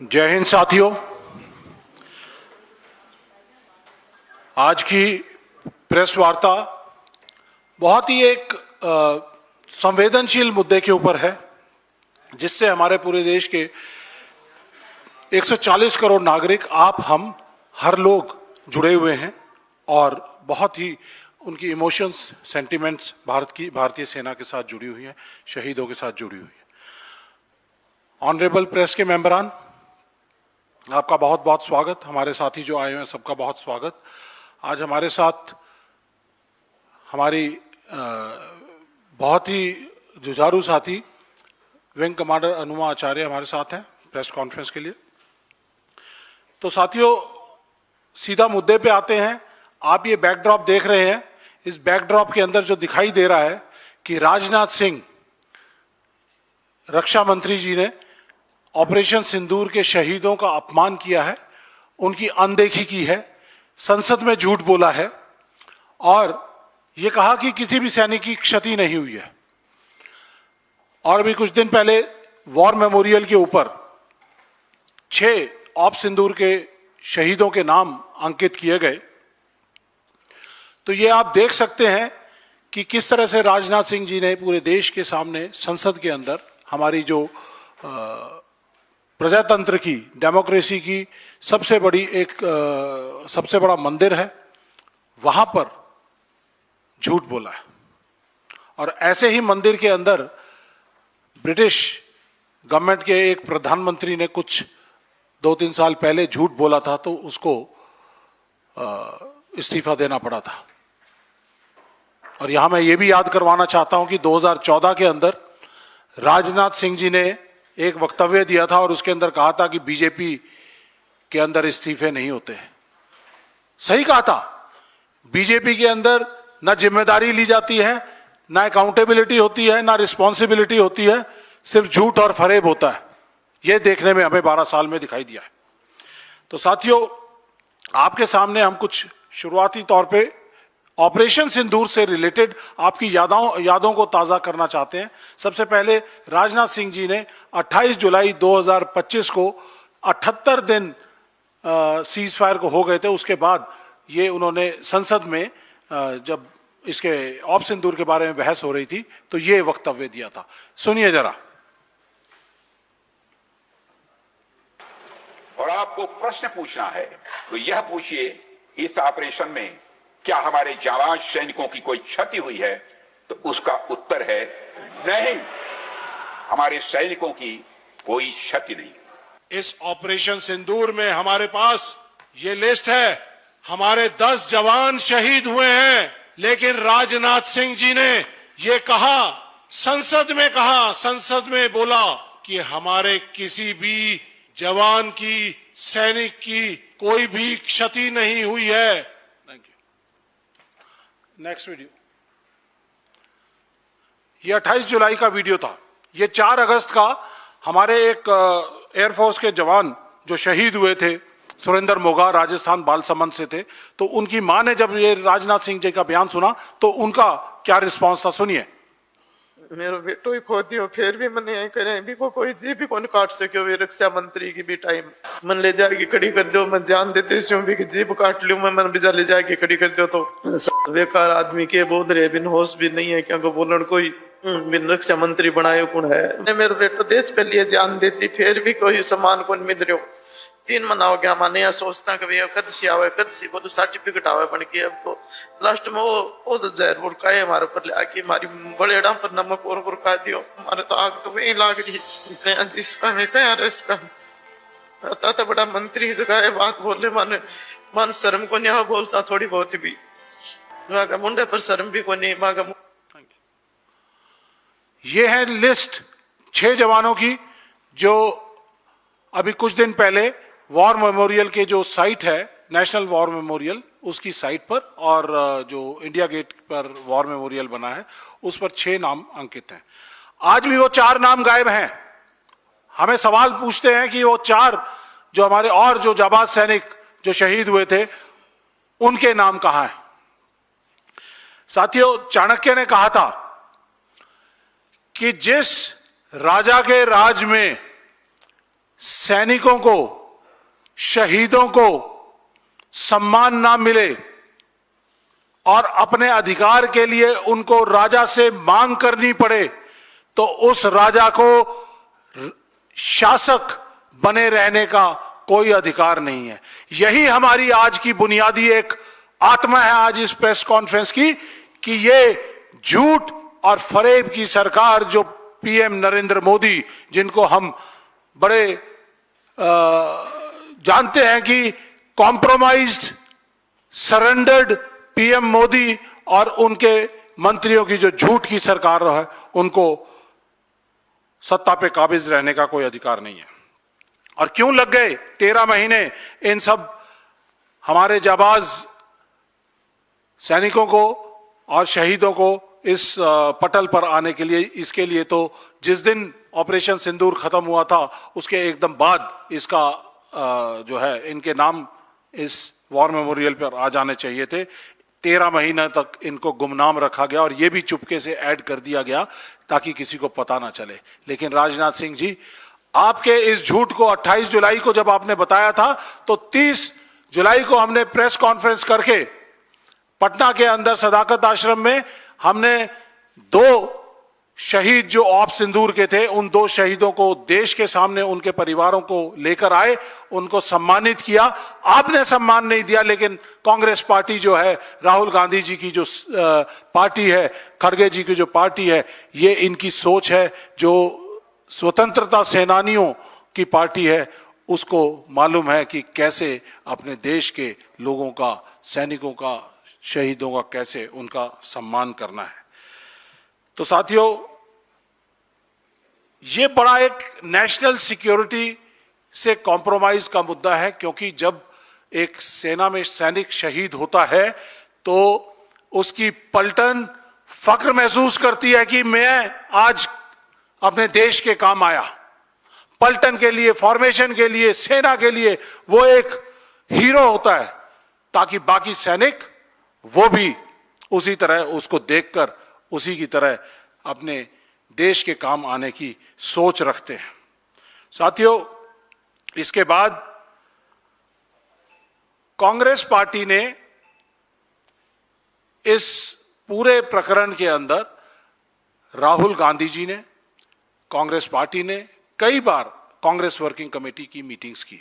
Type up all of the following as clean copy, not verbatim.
जय हिंद साथियों। आज की प्रेस वार्ता बहुत ही एक संवेदनशील मुद्दे के ऊपर है, जिससे हमारे पूरे देश के 140 करोड़ नागरिक, आप, हम, हर लोग जुड़े हुए हैं और बहुत ही उनकी इमोशंस, सेंटिमेंट्स भारतीय सेना के साथ जुड़ी हुई हैं, शहीदों के साथ जुड़ी हुई है। ऑनरेबल प्रेस के मेंबरान, आपका बहुत बहुत स्वागत। हमारे साथी जो आए हुए हैं सबका बहुत स्वागत। आज हमारे साथ हमारी बहुत ही जुझारू साथी विंग कमांडर अनुमा आचार्य हमारे साथ हैं प्रेस कॉन्फ्रेंस के लिए। तो साथियों, सीधा मुद्दे पे आते हैं। आप ये बैकड्रॉप देख रहे हैं, इस बैकड्रॉप के अंदर जो दिखाई दे रहा है कि राजनाथ सिंह रक्षा मंत्री जी ने ऑपरेशन सिंदूर के शहीदों का अपमान किया है, उनकी अनदेखी की है, संसद में झूठ बोला है और यह कहा कि किसी भी सैनिक की क्षति नहीं हुई है। और अभी कुछ दिन पहले वॉर मेमोरियल के ऊपर 6 ऑप सिंदूर के शहीदों के नाम अंकित किए गए। तो ये आप देख सकते हैं कि किस तरह से राजनाथ सिंह जी ने पूरे देश के सामने संसद के अंदर हमारी जो प्रजातंत्र की, डेमोक्रेसी की सबसे बड़ा मंदिर है, वहां पर झूठ बोला है। और ऐसे ही मंदिर के अंदर ब्रिटिश गवर्नमेंट के एक प्रधानमंत्री ने कुछ 2-3 साल पहले झूठ बोला था, तो उसको इस्तीफा देना पड़ा था। और यहां मैं ये भी याद करवाना चाहता हूं कि 2014 के अंदर राजनाथ सिंह जी ने एक वक्तव्य दिया था और उसके अंदर कहा था कि बीजेपी के अंदर इस्तीफे नहीं होते। सही कहा था। बीजेपी के अंदर ना जिम्मेदारी ली जाती है, ना अकाउंटेबिलिटी होती है, ना रिस्पॉन्सिबिलिटी होती है, सिर्फ झूठ और फरेब होता है। यह देखने में हमें 12 साल में दिखाई दिया है। तो साथियों, आपके सामने हम कुछ शुरुआती तौर पे ऑपरेशन सिंदूर से रिलेटेड आपकी यादों को ताज़ा करना चाहते हैं। सबसे पहले राजनाथ सिंह जी ने 28 जुलाई 2025 को 78 दिन सीज फायर को हो गए थे। उसके बाद ये उन्होंने संसद में जब इसके ऑप सिंदूर के बारे में बहस हो रही थी तो ये वक्तव्य दिया था। सुनिए जरा। और आपको प्रश्न पूछना है तो यह पूछिए, इस ऑपरेशन में क्या हमारे जाबाज सैनिकों की कोई क्षति हुई है? तो उसका उत्तर है नहीं, हमारे सैनिकों की कोई क्षति नहीं। इस ऑपरेशन सिंदूर में हमारे पास ये लिस्ट है, हमारे 10 जवान शहीद हुए हैं, लेकिन राजनाथ सिंह जी ने ये कहा, संसद में बोला कि हमारे किसी भी जवान की, सैनिक की कोई भी क्षति नहीं हुई है। Next video. ये 28 जुलाई का वीडियो था। ये 4 अगस्त का हमारे एक एयरफोर्स के जवान जो शहीद हुए थे, सुरेंद्र मोगा, राजस्थान बालसमंद से थे। तो उनकी मां ने जब ये राजनाथ सिंह जी का बयान सुना तो उनका क्या रिस्पांस था, सुनिए। मेरो बेटो ही खो दियो, फिर भी मैंने यही करे भी को कोई जी भी कौन काट सके। वे रक्षा मंत्री की भी टाइम मन ले जाके खड़ी कर दो, मैं जान देते भी कि जीप काट लूं मैं, मन बिजा ले जाके खड़ी कर दो। तो बेकार आदमी के बोध रहे, बिन होश भी नहीं है, क्योंकि बोलन कोई बिन रक्षा मंत्री बनाए कौन है। मेरे बेटो देश के लिए जान देती, फिर भी कोई सम्मान कौन मिल रहे हो। 3 महीना हो गया माने या सोचता कि कद सी आवे, कद सी बोलो सर्टिफिकेट आवे बन के। अब तो लास्ट में वो तो जहर बुरकाए हमारे ऊपर आके, हमारी बड़ेड़ा पर नमक और बुरका दियो। हमारे तो आग तो वही लाग रही इसका में क्या यार, इसका आता था बड़ा मंत्री जगह बात बोले, मन शर्म को नहीं बोलता थोड़ी बहुत भी, मुंडे पर शर्म भी को नहीं। ये है लिस्ट 6 जवानों की जो अभी कुछ दिन पहले वॉर मेमोरियल के जो साइट है, नेशनल वॉर मेमोरियल, उसकी साइट पर और जो इंडिया गेट पर वॉर मेमोरियल बना है उस पर 6 नाम अंकित हैं। आज भी वो 4 नाम गायब हैं। हमें सवाल पूछते हैं कि वो 4 जो हमारे और जो जाबाज सैनिक जो शहीद हुए थे उनके नाम कहां हैं। साथियों, चाणक्य ने कहा था कि जिस राजा के राज में सैनिकों को, शहीदों को सम्मान ना मिले और अपने अधिकार के लिए उनको राजा से मांग करनी पड़े, तो उस राजा को शासक बने रहने का कोई अधिकार नहीं है। यही हमारी आज की बुनियादी एक आत्मा है आज इस प्रेस कॉन्फ्रेंस की, कि ये झूठ और फरेब की सरकार जो पीएम नरेंद्र मोदी, जिनको हम बड़े जानते हैं कि कॉम्प्रोमाइज्ड, सरेंडर्ड पीएम मोदी और उनके मंत्रियों की जो झूठ की सरकार है, उनको सत्ता पे काबिज रहने का कोई अधिकार नहीं है। और क्यों लग गए 13 महीने इन सब हमारे जाबाज सैनिकों को और शहीदों को इस पटल पर आने के लिए? इसके लिए तो जिस दिन ऑपरेशन सिंदूर खत्म हुआ था उसके एकदम बाद इसका जो है इनके नाम इस वॉर मेमोरियल पर आ जाने चाहिए थे। 13 महीने तक इनको गुमनाम रखा गया और ये भी चुपके से ऐड कर दिया गया ताकि किसी को पता ना चले। लेकिन राजनाथ सिंह जी, आपके इस झूठ को 28 जुलाई को जब आपने बताया था, तो 30 जुलाई को हमने प्रेस कॉन्फ्रेंस करके पटना के अंदर सदाकत आश्रम में हमने 2 शहीद जो ऑप सिंदूर के थे, उन 2 शहीदों को देश के सामने उनके परिवारों को लेकर आए, उनको सम्मानित किया। आपने सम्मान नहीं दिया, लेकिन कांग्रेस पार्टी जो है, राहुल गांधी जी की जो पार्टी है, खड़गे जी की जो पार्टी है, ये इनकी सोच है जो स्वतंत्रता सेनानियों की पार्टी है। उसको मालूम है कि कैसे अपने देश के लोगों का, सैनिकों का, शहीदों का कैसे उनका सम्मान करना है। तो साथियों, ये बड़ा एक नेशनल सिक्योरिटी से कॉम्प्रोमाइज का मुद्दा है, क्योंकि जब एक सेना में सैनिक शहीद होता है तो उसकी पलटन फक्र महसूस करती है कि मैं आज अपने देश के काम आया। पलटन के लिए, फॉर्मेशन के लिए, सेना के लिए वो एक हीरो होता है, ताकि बाकी सैनिक वो भी उसी तरह उसको देखकर उसी की तरह अपने देश के काम आने की सोच रखते हैं। साथियों, इसके बाद कांग्रेस पार्टी ने इस पूरे प्रकरण के अंदर, राहुल गांधी जी ने, कांग्रेस पार्टी ने कई बार कांग्रेस वर्किंग कमेटी की मीटिंग्स की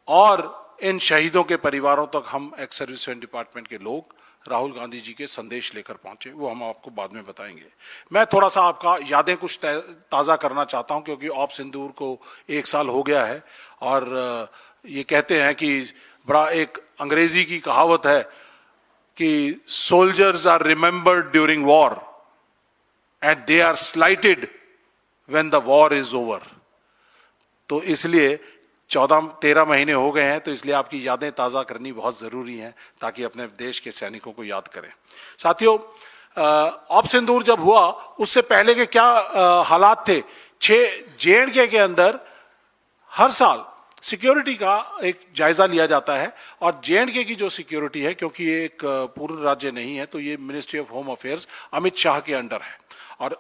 और इन शहीदों के परिवारों तक हम एक्स सर्विस डिपार्टमेंट के लोग राहुल गांधी जी के संदेश लेकर पहुंचे। वो हम आपको बाद में बताएंगे। मैं थोड़ा सा आपका यादें कुछ ताज़ा करना चाहता हूं, क्योंकि ऑप सिंदूर को 1 साल हो गया है और ये कहते हैं कि बड़ा एक अंग्रेजी की कहावत है कि soldiers are remembered during war and they are slighted when the war is over. तो इसलिए 13 महीने हो गए हैं, तो इसलिए आपकी यादें ताज़ा करनी बहुत ज़रूरी है, ताकि अपने देश के सैनिकों को याद करें। साथियों, ऑप सिंदूर जब हुआ उससे पहले के क्या हालात थे? जे.एंड.के के अंदर हर साल सिक्योरिटी का एक जायजा लिया जाता है और जे.एंड.के की जो सिक्योरिटी है, क्योंकि ये एक पूर्ण राज्य नहीं है, तो ये ministry of home affairs Amit Shah के अंडर है। और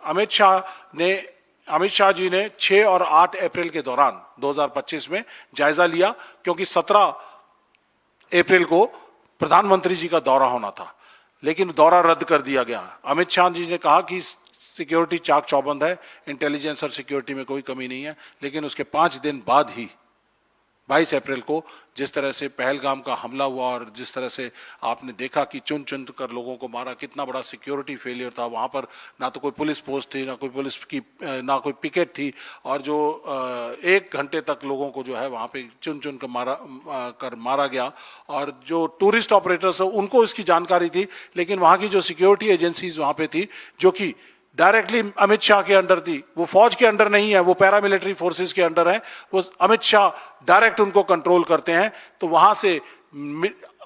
अमित शाह जी ने 6 और 8 अप्रैल के दौरान 2025 में जायजा लिया, क्योंकि 17 अप्रैल को प्रधानमंत्री जी का दौरा होना था, लेकिन दौरा रद्द कर दिया गया। अमित शाह जी ने कहा कि सिक्योरिटी चाक चौबंद है, इंटेलिजेंस और सिक्योरिटी में कोई कमी नहीं है। लेकिन उसके 5 दिन बाद ही 22 अप्रैल को जिस तरह से पहलगाम का हमला हुआ और जिस तरह से आपने देखा कि चुन चुन कर लोगों को मारा, कितना बड़ा सिक्योरिटी फेलियर था। वहाँ पर ना तो कोई पुलिस पोस्ट थी, ना कोई पुलिस की, ना कोई पिकेट थी, और जो 1 घंटे तक लोगों को जो है वहाँ पे चुन चुन कर मारा गया। और जो टूरिस्ट ऑपरेटर्स हैं उनको इसकी जानकारी थी, लेकिन वहाँ की जो सिक्योरिटी एजेंसीज वहाँ पे थी, जो कि डायरेक्टली अमित शाह के अंडर थी, वो फौज के अंडर नहीं है, वो पैरामिलिट्री फोर्सेस के अंडर है, वो अमित शाह डायरेक्ट उनको कंट्रोल करते हैं। तो वहां से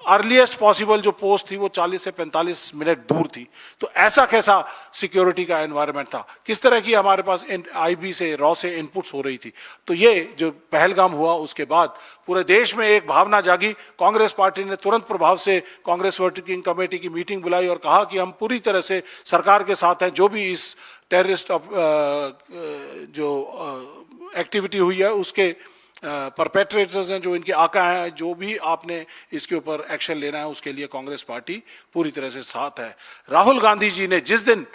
अर्लीस्ट पॉसिबल जो पोस्ट थी वो 40 से 45 मिनट दूर थी। तो ऐसा कैसा सिक्योरिटी का एनवायरनमेंट था, किस तरह की हमारे पास आईबी से, रॉ से इनपुट्स हो रही थी। तो ये जो पहलगाम हुआ उसके बाद पूरे देश में एक भावना जागी। कांग्रेस पार्टी ने तुरंत प्रभाव से कांग्रेस वर्किंग कमेटी की मीटिंग बुलाई और कहा कि हम पूरी तरह से सरकार के साथ हैं, जो भी इस टेररिस्ट जो एक्टिविटी हुई है उसके परपेट्रेटर्स हैं, जो इनके आका हैं, जो भी आपने इसके ऊपर एक्शन लेना है उसके लिए कांग्रेस पार्टी पूरी तरह से साथ है। राहुल गांधी जी ने जिस दिन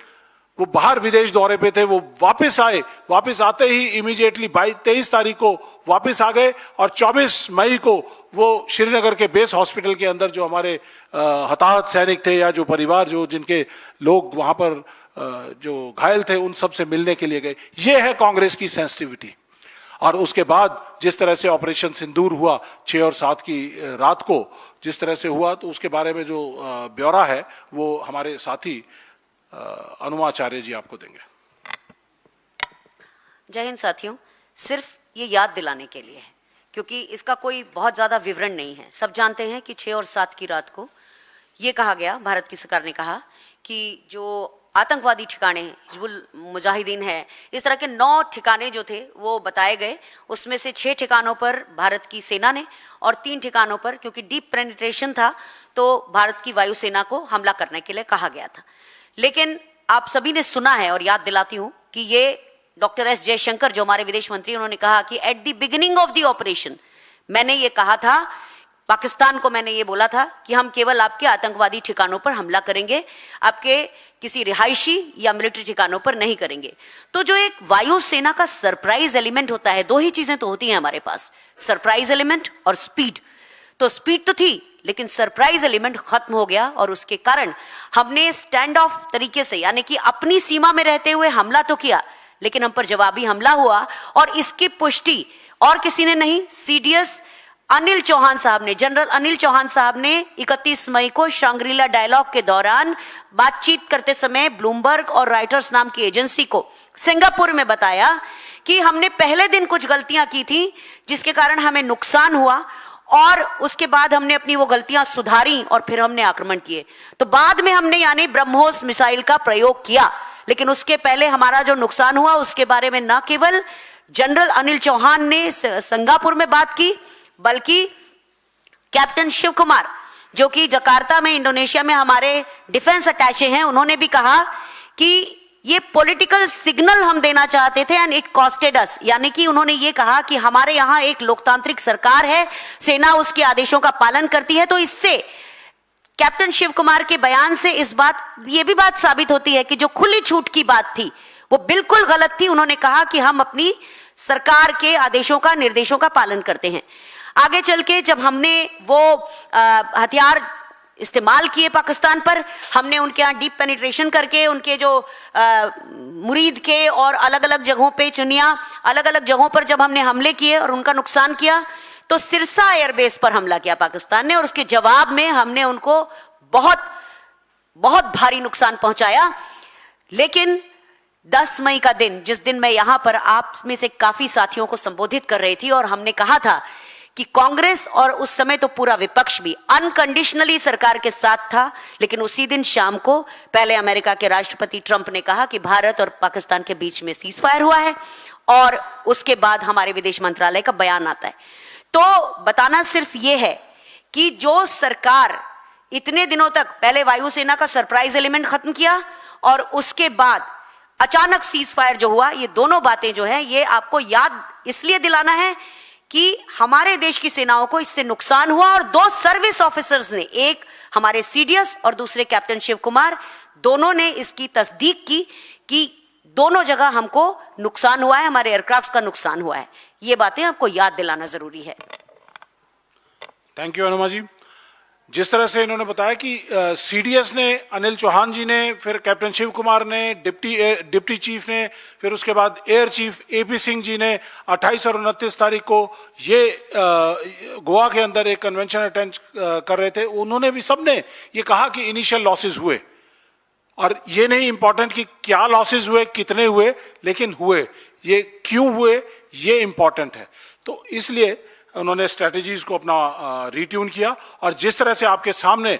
वो बाहर विदेश दौरे पे थे, वो वापस आए, वापस आते ही इमीडिएटली 23 तारीख को वापस आ गए और 24 मई को वो श्रीनगर के बेस हॉस्पिटल के अंदर जो हमारे हताहत सैनिक थे या जो परिवार जो जिनके लोग वहां पर जो घायल थे उन सब से मिलने के लिए गए। ये है कांग्रेस की सेंसिटिविटी। और उसके बाद जिस तरह से ऑपरेशन सिंदूर हुआ 6 और 7 की रात को जिस तरह से हुआ, तो उसके बारे में जो ब्यौरा है वो हमारे साथी अनुमाचार्य जी आपको देंगे। जय हिंद साथियों, सिर्फ ये याद दिलाने के लिए है क्योंकि इसका कोई बहुत ज़्यादा विवरण नहीं है। सब जानते हैं कि 6 और 7 की रात को ये कहा गया, भारत की सरकार ने कहा कि जो आतंकवादी ठिकाने हैं, हिजबुल मुजाहिदीन है, इस तरह के 9 ठिकाने जो थे वो बताए गए। उसमें से 6 ठिकानों पर भारत की सेना ने और 3 ठिकानों पर, क्योंकि डीप पेनिट्रेशन था, तो भारत की वायुसेना को हमला करने के लिए कहा गया था। लेकिन आप सभी ने सुना है, और याद दिलाती हूं कि ये डॉक्टर एस जयशंकर जो हमारे विदेश मंत्री, उन्होंने कहा कि at the beginning of the operation मैंने ये कहा था, पाकिस्तान को मैंने ये बोला था कि हम केवल आपके आतंकवादी ठिकानों पर हमला करेंगे, आपके किसी रिहायशी या मिलिट्री ठिकानों पर नहीं करेंगे। तो जो एक वायुसेना का सरप्राइज एलिमेंट होता है, 2 ही चीजें तो होती हैं हमारे पास, सरप्राइज एलिमेंट और स्पीड। तो स्पीड तो थी लेकिन सरप्राइज एलिमेंट खत्म हो गया और उसके कारण हमने स्टैंड ऑफ तरीके से, यानी कि अपनी सीमा में रहते हुए हमला तो किया, लेकिन हम पर जवाबी हमला हुआ। और इसकी पुष्टि और किसी ने नहीं, सीडीएस अनिल चौहान साहब ने, जनरल अनिल चौहान साहब ने 31 मई को शांग्रीला डायलॉग के दौरान बातचीत करते समय ब्लूमबर्ग और राइटर्स नाम की एजेंसी को सिंगापुर में बताया कि हमने पहले दिन कुछ गलतियां की थी जिसके कारण हमें नुकसान हुआ और उसके बाद हमने अपनी वो गलतियां सुधारी और फिर हमने आक्रमण किए। तो बाद में हमने यानी ब्रह्मोस मिसाइल का प्रयोग किया, लेकिन उसके पहले हमारा जो नुकसान हुआ उसके बारे में न केवल जनरल अनिल चौहान ने सिंगापुर में बात की, बल्कि कैप्टन शिव कुमार जो कि जकार्ता में इंडोनेशिया में हमारे डिफेंस अटैचे हैं, उन्होंने भी कहा कि ये पॉलिटिकल सिग्नल हम देना चाहते थे एंड इट कॉस्टेड अस, यानी कि उन्होंने ये कहा कि हमारे यहां एक लोकतांत्रिक सरकार है, सेना उसके आदेशों का पालन करती है। तो इससे कैप्टन शिव कुमार के बयान से ये भी बात साबित होती है कि जो खुली छूट की बात थी वो बिल्कुल गलत थी। उन्होंने कहा कि हम अपनी सरकार के आदेशों का, निर्देशों का पालन करते हैं। आगे चल के जब हमने वो हथियार इस्तेमाल किए पाकिस्तान पर, हमने उनके यहाँ डीप पेनिट्रेशन करके उनके जो मुरीद के और अलग अलग जगहों पे, चुनिया अलग अलग जगहों पर जब हमने हमले किए और उनका नुकसान किया, तो सिरसा एयरबेस पर हमला किया पाकिस्तान ने और उसके जवाब में हमने उनको बहुत बहुत भारी नुकसान पहुंचाया। लेकिन 10 मई का दिन, जिस दिन मैं यहां पर आप में से काफी साथियों को संबोधित कर रही थी और हमने कहा था कि कांग्रेस और उस समय तो पूरा विपक्ष भी अनकंडीशनली सरकार के साथ था, लेकिन उसी दिन शाम को पहले अमेरिका के राष्ट्रपति ट्रंप ने कहा कि भारत और पाकिस्तान के बीच में सीज फायर हुआ है और उसके बाद हमारे विदेश मंत्रालय का बयान आता है। तो बताना सिर्फ ये है कि जो सरकार इतने दिनों तक पहले वायुसेना का सरप्राइज एलिमेंट खत्म किया और उसके बाद अचानक सीज फायर जो हुआ, ये दोनों बातें जो है ये आपको याद इसलिए दिलाना है कि हमारे देश की सेनाओं को इससे नुकसान हुआ और 2 सर्विस ऑफिसर्स ने, एक हमारे सीडीएस और दूसरे कैप्टन शिव कुमार, दोनों ने इसकी तस्दीक की कि दोनों जगह हमको नुकसान हुआ है, हमारे एयरक्राफ्ट का नुकसान हुआ है। ये बातें आपको याद दिलाना जरूरी है। थैंक यू अनुमा जी। जिस तरह से इन्होंने बताया कि सीडीएस ने, अनिल चौहान जी ने, फिर कैप्टन शिव कुमार ने, डिप्टी चीफ ने, फिर उसके बाद air chief AP Singh ji ने 28 और 29 तारीख को ये गोवा के अंदर एक कन्वेंशन अटेंड कर रहे थे, उन्होंने भी सबने ये कहा कि इनिशियल लॉसेस हुए और ये नहीं इंपॉर्टेंट कि क्या लॉसेस हुए, कितने हुए, लेकिन हुए, ये क्यों हुए, ये इंपॉर्टेंट है। तो इसलिए उन्होंने स्ट्रेटजीज को अपना रिट्यून किया और जिस तरह से आपके सामने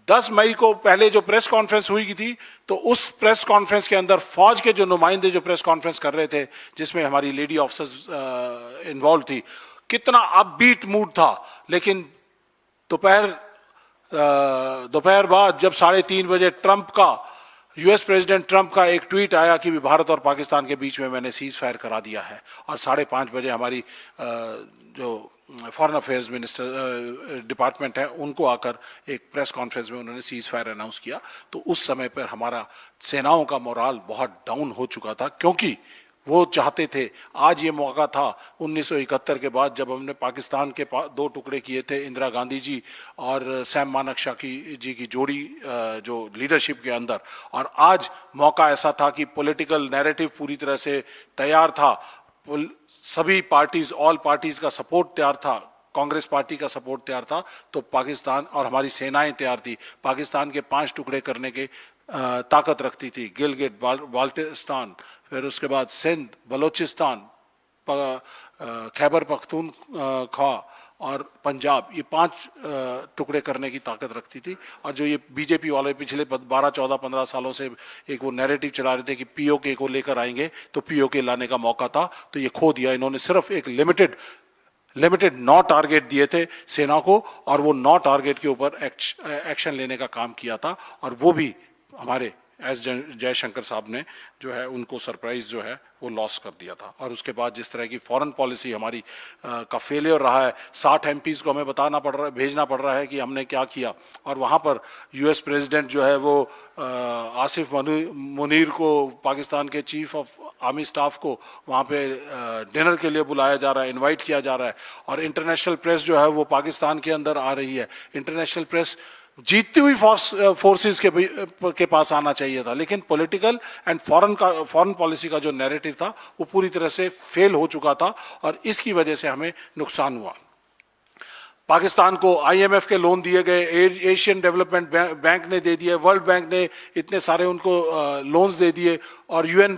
10 मई को पहले जो प्रेस कॉन्फ्रेंस हुई थी, तो उस प्रेस कॉन्फ्रेंस के अंदर फौज के जो नुमाइंदे जो प्रेस कॉन्फ्रेंस कर रहे थे, जिसमें हमारी लेडी ऑफिसर्स इन्वॉल्व थी, कितना अपबीट मूड था। लेकिन दोपहर बाद जब 3:30 बजे ट्रंप का यूएस प्रेसिडेंट ट्रंप का एक ट्वीट आया कि भारत और पाकिस्तान के बीच में मैंने सीज फायर करा दिया है, और 5:30 बजे हमारी जो फॉरेन अफेयर्स मिनिस्टर डिपार्टमेंट है उनको आकर एक प्रेस कॉन्फ्रेंस में उन्होंने सीज फायर अनाउंस किया। तो उस समय पर हमारा सेनाओं का मोराल बहुत डाउन हो चुका था, क्योंकि वो चाहते थे, आज ये मौका था 1971 के बाद जब हमने पाकिस्तान के 2 टुकड़े किए थे, इंदिरा गांधी जी और सैम मानेकशॉ जी की जोड़ी जो लीडरशिप के अंदर, और आज मौका ऐसा था कि पॉलिटिकल नैरेटिव पूरी तरह से तैयार था, सभी पार्टीज, ऑल पार्टीज का सपोर्ट तैयार था, कांग्रेस पार्टी का सपोर्ट तैयार था, तो पाकिस्तान और हमारी सेनाएं तैयार थी। पाकिस्तान के 5 टुकड़े करने के ताकत रखती थी, गिलगिट बाल्टिस्तान, फिर उसके बाद सिंध, बलोचिस्तान, खैबर पख्तूनख्वा और पंजाब, ये 5 टुकड़े करने की ताकत रखती थी। और जो ये बीजेपी वाले पिछले 12, 14, 15 सालों से एक वो नैरेटिव चला रहे थे कि पीओके को लेकर आएंगे, तो पीओके लाने का मौका था, तो ये खो दिया इन्होंने। सिर्फ एक लिमिटेड 9 टारगेट दिए थे सेना को, और वो 9 टारगेट के ऊपर एक्शन लेने का काम किया था, और वो भी हमारे एस जयशंकर साहब ने जो है उनको सरप्राइज जो है वो लॉस कर दिया था। और उसके बाद जिस तरह की फॉरेन पॉलिसी हमारी का फेलियर रहा है, 60 एमपीज को हमें बताना पड़ रहा है, भेजना पड़ रहा है कि हमने क्या किया, और वहाँ पर यूएस प्रेसिडेंट जो है वो आसिफ मुनीर को, पाकिस्तान के चीफ ऑफ आर्मी स्टाफ को वहाँ पे डिनर के लिए बुलाया जा रहा है, इनवाइट किया जा रहा है, और इंटरनेशनल प्रेस जो है वो पाकिस्तान के अंदर आ रही है। इंटरनेशनल प्रेस जीतती हुई फोर्सेस के पास आना चाहिए था, लेकिन पॉलिटिकल एंड फॉरेन पॉलिसी का जो नैरेटिव था वो पूरी तरह से फेल हो चुका था, और इसकी वजह से हमें नुकसान हुआ। पाकिस्तान को आईएमएफ के लोन दिए गए, एशियन डेवलपमेंट बैंक ने दे दिए, वर्ल्ड बैंक ने इतने सारे उनको लोन्स दे दिए, और यूएन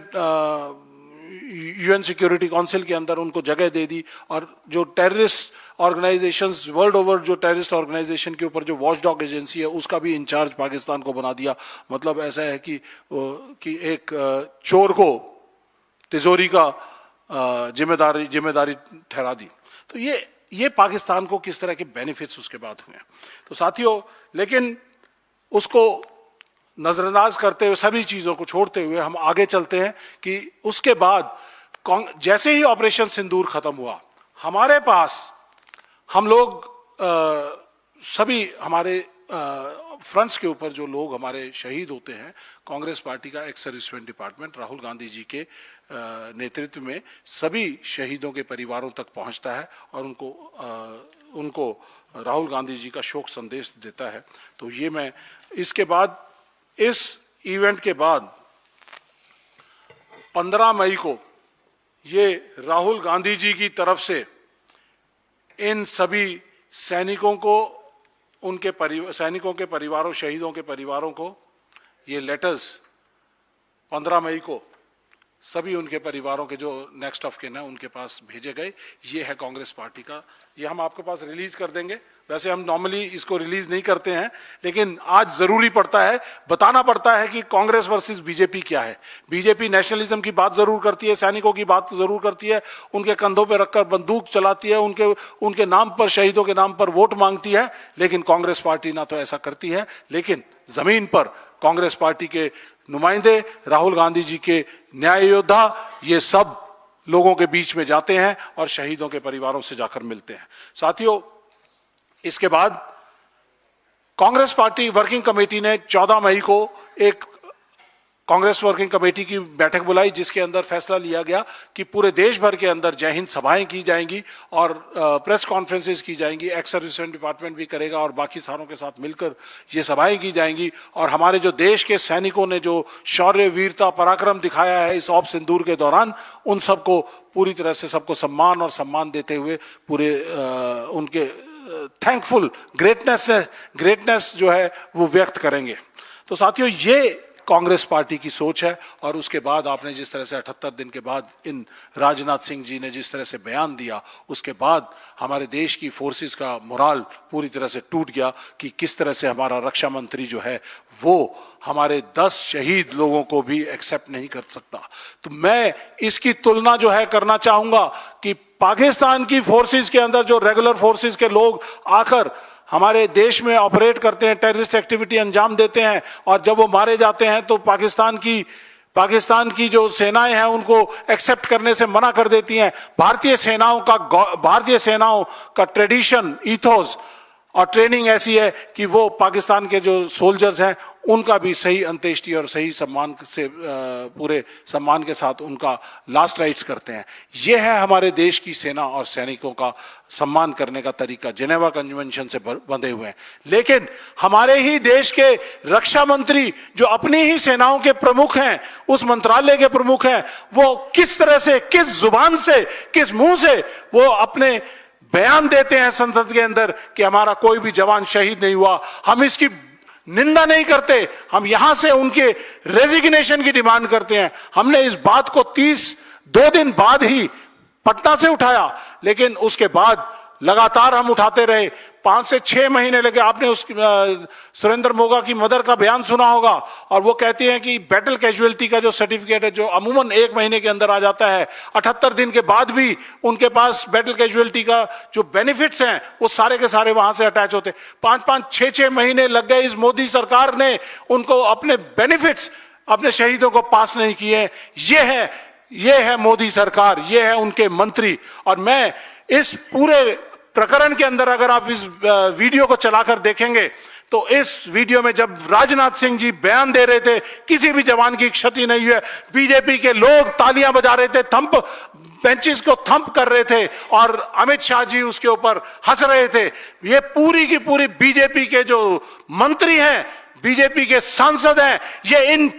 सिक्योरिटी काउंसिल के अंदर उनको जगह दे दी, और जो टेररिस्ट ऑर्गेनाइजेशंस वर्ल्ड ओवर, जो टेररिस्ट ऑर्गेनाइजेशन के ऊपर जो वॉचडॉग एजेंसी है उसका भी इंचार्ज पाकिस्तान को बना दिया। मतलब ऐसा है कि एक चोर को तिजोरी का जिम्मेदारी ठहरा दी। तो ये पाकिस्तान को किस तरह के बेनिफिट्स उसके बाद हुए। तो साथियों, लेकिन उसको नजरअंदाज करते हुए, सभी चीजों को छोड़ते हुए हम आगे चलते हैं कि उसके बाद जैसे ही ऑपरेशन सिंदूर खत्म हुआ, हमारे पास हम लोग सभी हमारे फ्रंट्स के ऊपर जो लोग हमारे शहीद होते हैं, कांग्रेस पार्टी का ex serviceman department Rahul Gandhi ji के नेतृत्व में सभी शहीदों के परिवारों तक पहुंचता है, और उनको राहुल गांधी जी का शोक संदेश देता है। तो ये मैं इसके बाद, इस इवेंट के बाद 15 मई को ये राहुल गांधी जी की तरफ से इन सभी सैनिकों को, सैनिकों के परिवारों, शहीदों के परिवारों को ये लेटर्स 15 मई को सभी उनके परिवारों के जो नेक्स्ट ऑफ किन है उनके पास भेजे गए। ये है कांग्रेस पार्टी का, ये हम आपके पास रिलीज कर देंगे। वैसे हम नॉर्मली इसको रिलीज नहीं करते हैं, लेकिन आज जरूरी पड़ता है, बताना पड़ता है कि कांग्रेस वर्सेस बीजेपी क्या है। बीजेपी नेशनलिज्म की बात जरूर करती है, सैनिकों की बात जरूर करती है, उनके कंधों पे रखकर बंदूक चलाती है, उनके नाम पर, शहीदों के नाम पर वोट मांगती है, लेकिन कांग्रेस पार्टी ना तो ऐसा करती है, लेकिन जमीन पर कांग्रेस पार्टी के नुमाइंदे, राहुल गांधी जी के न्याय योद्धा, ये सब लोगों के बीच में जाते हैं और शहीदों के परिवारों से जाकर मिलते हैं। साथियों, इसके बाद कांग्रेस पार्टी वर्किंग कमेटी ने 14 मई को एक कांग्रेस वर्किंग कमेटी की बैठक बुलाई, जिसके अंदर फैसला लिया गया कि पूरे देश भर के अंदर जय हिंद सभाएं की जाएंगी और प्रेस कॉन्फ्रेंसेस की जाएंगी। एक्स सर्विसमैन डिपार्टमेंट भी करेगा और बाकी सारों के साथ मिलकर ये सभाएं की जाएंगी, और हमारे जो देश के सैनिकों ने जो शौर्य, वीरता, पराक्रम दिखाया है इस ऑप सिंदूर के दौरान, उन सबको पूरी तरह से सबको सम्मान देते हुए पूरे उनके थैंकफुल ग्रेटनेस जो है वो व्यक्त करेंगे। तो साथियों, ये कांग्रेस पार्टी की सोच है। और उसके बाद आपने जिस तरह से 78 दिन के बाद इन राजनाथ सिंह जी ने जिस तरह से बयान दिया, उसके बाद हमारे देश की फोर्सेस का मोराल पूरी तरह से टूट गया कि किस तरह से हमारा रक्षा मंत्री जो है वो हमारे 10 शहीद लोगों को भी एक्सेप्ट नहीं कर सकता। तो मैं इसकी तुलना जो है करना चाहूंगा कि पाकिस्तान की फोर्सेस के अंदर जो रेगुलर फोर्सेस के लोग आकर हमारे देश में ऑपरेट करते हैं, टेररिस्ट एक्टिविटी अंजाम देते हैं, और जब वो मारे जाते हैं तो पाकिस्तान की जो सेनाएं हैं उनको एक्सेप्ट करने से मना कर देती हैं। भारतीय सेनाओं का ट्रेडिशन, ईथोस और ट्रेनिंग ऐसी है कि वो पाकिस्तान के जो सोल्जर्स हैं उनका भी सही अंत्येष्टि और सही सम्मान से, पूरे सम्मान के साथ उनका लास्ट राइट्स करते हैं। यह है हमारे देश की सेना और सैनिकों का सम्मान करने का तरीका, जिनेवा कन्वेंशन से बंधे हुए हैं। लेकिन हमारे ही देश के रक्षा मंत्री जो अपनी ही सेनाओं के प्रमुख हैं, उस मंत्रालय के प्रमुख हैं, वो किस तरह से, किस जुबान से, किस मुंह से वो अपने बयान देते हैं संसद के अंदर कि हमारा कोई भी जवान शहीद नहीं हुआ। हम इसकी निंदा नहीं करते, हम यहां से उनके रेजिग्नेशन की डिमांड करते हैं। हमने इस बात को 2 दिन बाद ही पटना से उठाया, लेकिन उसके बाद लगातार हम उठाते रहे। 5 से 6 महीने लगे। आपने उस सुरेंद्र मोगा की मदर का बयान सुना होगा, और वो कहती हैं कि बैटल कैजुअलिटी का जो सर्टिफिकेट है, जो अमूमन 1 महीने के अंदर आ जाता है, 78 दिन के बाद भी उनके पास बैटल कैजुअलिटी का जो बेनिफिट्स हैं वो सारे के सारे वहां से अटैच होते। 5-5, 6-6 महीने लग गए इस मोदी सरकार ने उनको अपने बेनिफिट्स, अपने शहीदों को पास नहीं किए। ये है मोदी सरकार, ये है उनके मंत्री। और मैं इस पूरे प्रकरण के अंदर, अगर आप इस वीडियो को चलाकर देखेंगे तो इस वीडियो में जब राजनाथ सिंह जी बयान दे रहे थे, किसी भी जवान की क्षति नहीं हुई है, बीजेपी के लोग तालियां बजा रहे थे, बेंचेस को थंप कर रहे थे, और अमित शाह जी उसके ऊपर हंस रहे थे। ये पूरी की पूरी बीजेपी के जो मंत्री हैं, बीजेपी के सांसद हैं, ये इन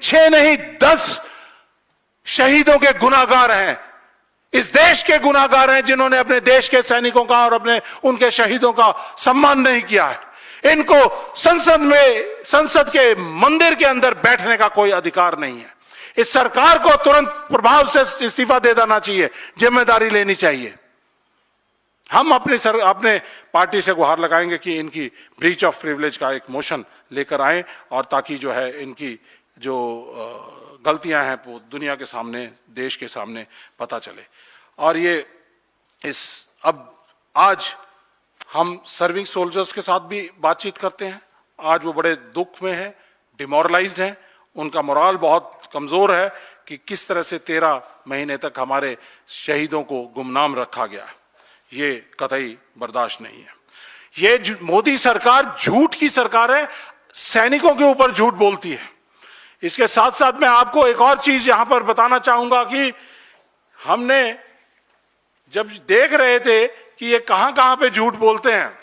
6 नहीं 10 शहीदों के गुनाहगार हैं, इस देश के गुनाहगार हैं, जिन्होंने अपने देश के सैनिकों का और उनके शहीदों का सम्मान नहीं किया है। इनको संसद के मंदिर के अंदर बैठने का कोई अधिकार नहीं है। इस सरकार को तुरंत प्रभाव से इस्तीफा दे देना चाहिए, जिम्मेदारी लेनी चाहिए। हम अपने पार्टी से गुहार लगाएंगे कि इनकी ब्रीच ऑफ प्रिविलेज का एक मोशन लेकर आए, और ताकि जो है इनकी जो गलतियां हैं वो दुनिया के सामने, देश के सामने पता चले। और आज हम सर्विंग सोल्जर्स के साथ भी बातचीत करते हैं। आज वो बड़े दुख में हैं, डिमोरलाइज्ड हैं, उनका मोराल बहुत कमजोर है कि किस तरह से 13 महीने तक हमारे शहीदों को गुमनाम रखा गया। ये कतई बर्दाश्त नहीं है। ये मोदी सरकार झूठ की सरकार है, सैनिकों के ऊपर झूठ बोलती है। इसके साथ साथ मैं आपको एक और चीज यहां पर बताना चाहूंगा कि हमने जब देख रहे थे कि ये कहां पे झूठ बोलते हैं,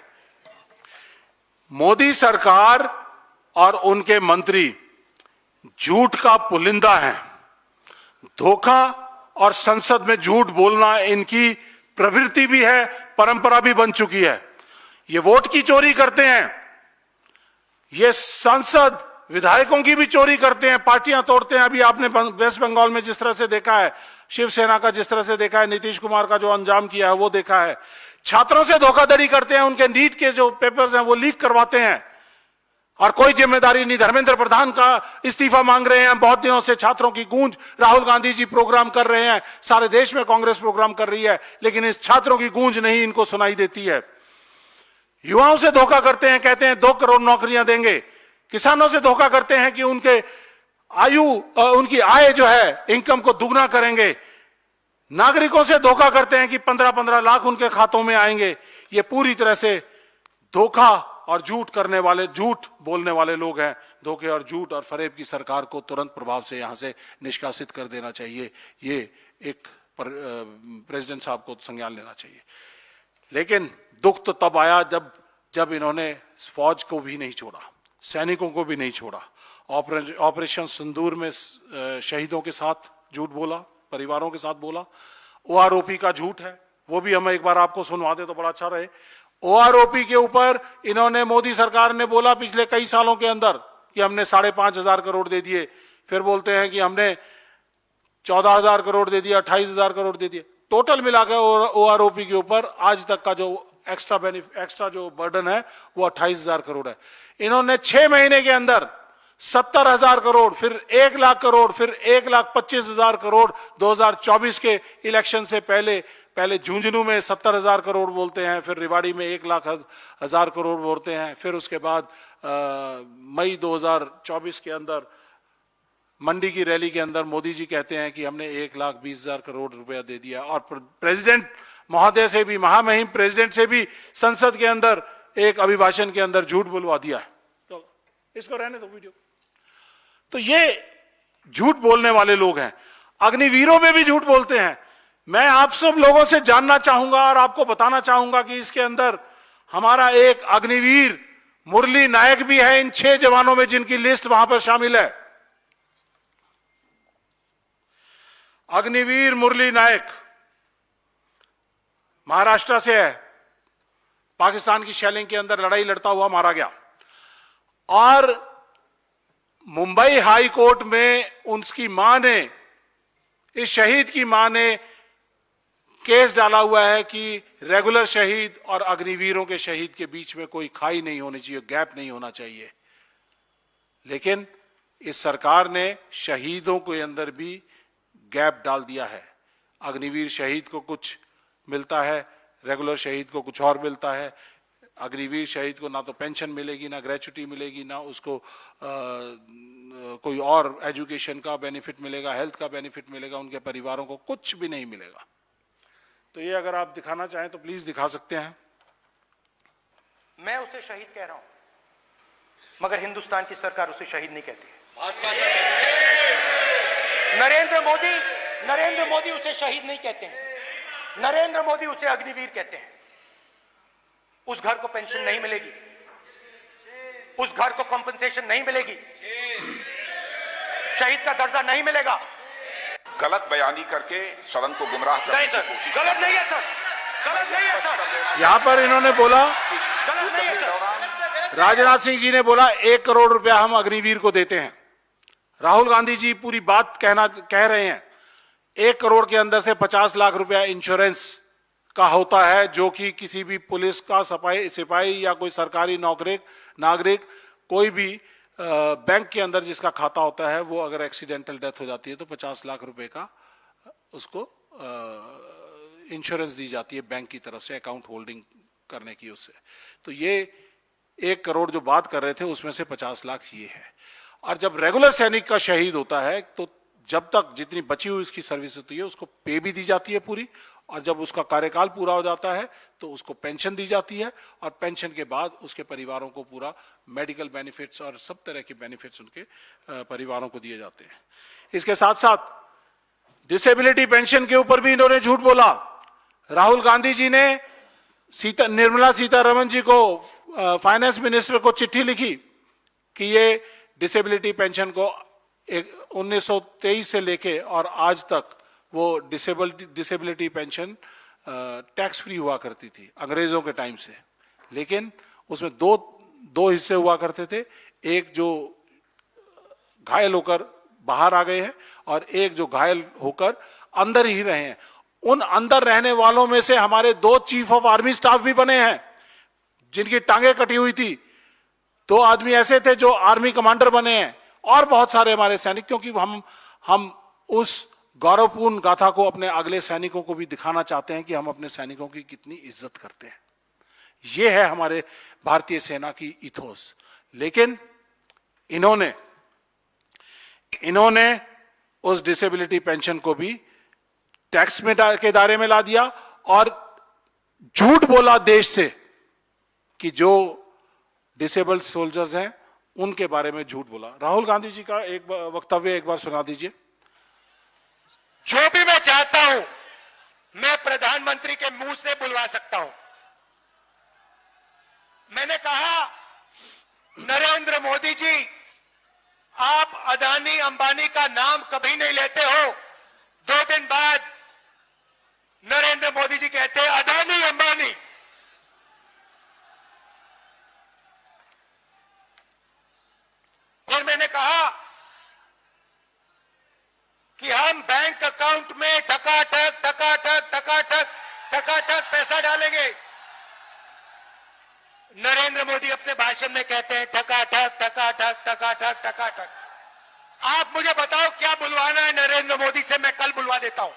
मोदी सरकार और उनके मंत्री झूठ का पुलिंदा है। धोखा और संसद में झूठ बोलना इनकी प्रवृत्ति भी है, परंपरा भी बन चुकी है। ये वोट की चोरी करते हैं, ये सांसद विधायकों की भी चोरी करते हैं, पार्टियां तोड़ते हैं। अभी आपने वेस्ट बंगाल में जिस तरह से देखा है, शिवसेना का जिस तरह से देखा है, नीतीश कुमार का जो अंजाम किया है वो देखा है। छात्रों से धोखाधड़ी करते हैं, उनके नीट के जो पेपर्स हैं वो लीक करवाते हैं, और कोई जिम्मेदारी नहीं। धर्मेंद्र प्रधान का इस्तीफा मांग रहे हैं, बहुत दिनों से छात्रों की गूंज। राहुल गांधी जी प्रोग्राम कर रहे हैं, सारे देश में कांग्रेस प्रोग्राम कर रही है, लेकिन इस छात्रों की गूंज नहीं इनको सुनाई देती है। युवाओं से धोखा करते हैं, कहते हैं 2 करोड़ नौकरियां देंगे। किसानों से धोखा करते हैं कि उनकी आय जो है, इनकम को दुगना करेंगे। नागरिकों से धोखा करते हैं कि 15-15 लाख उनके खातों में आएंगे। ये पूरी तरह से धोखा और झूठ बोलने वाले लोग हैं। धोखे और झूठ और फरेब की सरकार को तुरंत प्रभाव से यहां से निष्कासित कर देना चाहिए। ये एक प्रेसिडेंट साहब को संज्ञान लेना चाहिए। लेकिन दुख तो तब आया जब इन्होंने फौज को भी नहीं छोड़ा, सैनिकों को भी नहीं छोड़ा। ऑपरेशन सिंदूर में शहीदों के साथ झूठ बोला, परिवारों के साथ बोला। OROP का झूठ है, वो भी हम एक बार आपको सुनवा दे तो बड़ा अच्छा रहे। OROP के ऊपर इन्होंने, मोदी सरकार ने बोला पिछले कई सालों के अंदर कि हमने 5,500 करोड़ दे दिए। फिर बोलते हैं कि हमने 14,000 करोड़ दे दिया, 28,000 करोड़ दे दिए। टोटल मिलाकर OROP के ऊपर आज तक का जो एक्स्ट्रा जो बर्डन है वो 28,000 करोड़ है। इन्होंने 6 महीने के अंदर 70,000 करोड़, फिर 1,00,000 करोड़, फिर 1,25,000 करोड़ 2024 के इलेक्शन से पहले। पहले झुंझुनू में 70,000 करोड़ बोलते हैं, फिर रेवाड़ी में 1,00,000 करोड़ बोलते हैं, फिर उसके बाद मई 2024 के अंदर मंडी की रैली के अंदर मोदी जी कहते हैं कि हमने 1,20,000 करोड़ रुपया दे दिया। और प्रेसिडेंट महोदय से भी, महामहिम प्रेसिडेंट से भी संसद के अंदर एक अभिभाषण के अंदर झूठ बुलवा दिया है। तो इसको रहने दो वीडियो। तो ये झूठ बोलने वाले लोग हैं, अग्निवीरों में भी झूठ बोलते हैं। मैं आप सब लोगों से जानना चाहूंगा और आपको बताना चाहूंगा कि इसके अंदर हमारा एक अग्निवीर मुरली नायक भी है, इन 6 जवानों में जिनकी लिस्ट वहां पर शामिल है। अग्निवीर मुरली नायक महाराष्ट्र से है, पाकिस्तान की शेलिंग के अंदर लड़ाई लड़ता हुआ मारा गया। और मुंबई हाई कोर्ट में उसकी मां ने, इस शहीद की मां ने केस डाला हुआ है कि रेगुलर शहीद और अग्निवीरों के शहीद के बीच में कोई खाई नहीं होनी चाहिए, गैप नहीं होना चाहिए। लेकिन इस सरकार ने शहीदों के अंदर भी गैप डाल दिया है। अग्निवीर शहीद को कुछ मिलता है, रेगुलर शहीद को कुछ और मिलता है। अग्निवीर शहीद को ना तो पेंशन मिलेगी, ना ग्रेच्युटी मिलेगी, ना उसको कोई और एजुकेशन का बेनिफिट मिलेगा, हेल्थ का बेनिफिट मिलेगा, उनके परिवारों को कुछ भी नहीं मिलेगा। तो ये अगर आप दिखाना चाहें तो प्लीज दिखा सकते हैं। मैं उसे शहीद कह रहा हूं, मगर हिंदुस्तान की सरकार उसे शहीद नहीं कहती। नरेंद्र मोदी उसे शहीद नहीं कहते हैं, नरेंद्र मोदी उसे अग्निवीर कहते हैं। उस घर को पेंशन नहीं मिलेगी, उस घर को कंपनसेशन नहीं मिलेगी, शहीद का दर्जा नहीं मिलेगा। गलत बयानी करके सदन को गुमराह करने नहीं सर, गलत नहीं है सर, गलत नहीं है सर। यहां पर इन्होंने बोला, गलत नहीं है सर। राजनाथ सिंह जी ने बोला 1 करोड़ रुपया हम अग्निवीर को देते हैं। राहुल गांधी जी पूरी बात कह रहे हैं 1 करोड़ के अंदर से 50 लाख रुपया इंश्योरेंस का होता है, जो कि किसी भी पुलिस का सिपाही या कोई सरकारी नागरिक कोई भी बैंक के अंदर जिसका खाता होता है, वो अगर एक्सीडेंटल डेथ हो जाती है तो 50 लाख रुपए का उसको इंश्योरेंस दी जाती है बैंक की तरफ से, अकाउंट होल्डिंग करने की उससे। तो ये 1 करोड़ जो बात कर रहे थे उसमें से 50 लाख ये है। और जब रेगुलर सैनिक का शहीद होता है तो जब तक जितनी बची हुई उसकी सर्विस होती है उसको पे भी दी जाती है पूरी, और जब उसका कार्यकाल पूरा हो जाता है तो उसको पेंशन दी जाती है, और पेंशन के बाद उसके परिवारों को पूरा मेडिकल बेनिफिट्स और सब तरह के बेनिफिट्स उनके परिवारों को दिए जाते हैं। इसके साथ साथ डिसेबिलिटी पेंशन के ऊपर भी इन्होंने झूठ बोला। राहुल गांधी जी ने निर्मला सीतारमण जी को, फाइनेंस मिनिस्टर को चिट्ठी लिखी कि ये डिसेबिलिटी पेंशन को 1923 से लेके और आज तक वो डिसेबिलिटी पेंशन टैक्स फ्री हुआ करती थी अंग्रेजों के टाइम से। लेकिन उसमें दो हिस्से हुआ करते थे, एक जो घायल होकर बाहर आ गए हैं और एक जो घायल होकर अंदर ही रहे हैं। उन अंदर रहने वालों में से हमारे 2 चीफ ऑफ आर्मी स्टाफ भी बने हैं जिनकी टांगे कटी हुई थी। 2 आदमी ऐसे थे जो आर्मी कमांडर बने हैं, और बहुत सारे हमारे सैनिक, क्योंकि हम उस गौरवपूर्ण गाथा को अपने अगले सैनिकों को भी दिखाना चाहते हैं कि हम अपने सैनिकों की कितनी इज्जत करते हैं। यह है हमारे भारतीय सेना की इथोस। लेकिन इन्होंने उस डिसेबिलिटी पेंशन को भी टैक्स में के दायरे में ला दिया और झूठ बोला देश से कि जो डिसेबल्ड सोल्जर्स हैं उनके बारे में झूठ बोला। राहुल गांधी जी का एक वक्तव्य एक बार सुना दीजिए। जो भी मैं चाहता हूं मैं प्रधानमंत्री के मुंह से बुलवा सकता हूं। मैंने कहा, नरेंद्र मोदी जी, आप अदानी अंबानी का नाम कभी नहीं लेते हो। 2 दिन बाद नरेंद्र मोदी जी कहते हैं अदानी अंबानी। और मैंने कहा कि हम बैंक अकाउंट में टकाटक पैसा डालेंगे। नरेंद्र मोदी अपने भाषण में कहते हैं ठकाठक ठकाठक ठकाठक ठकाठक। आप मुझे बताओ क्या बुलवाना है नरेंद्र मोदी से, मैं कल बुलवा देता हूं।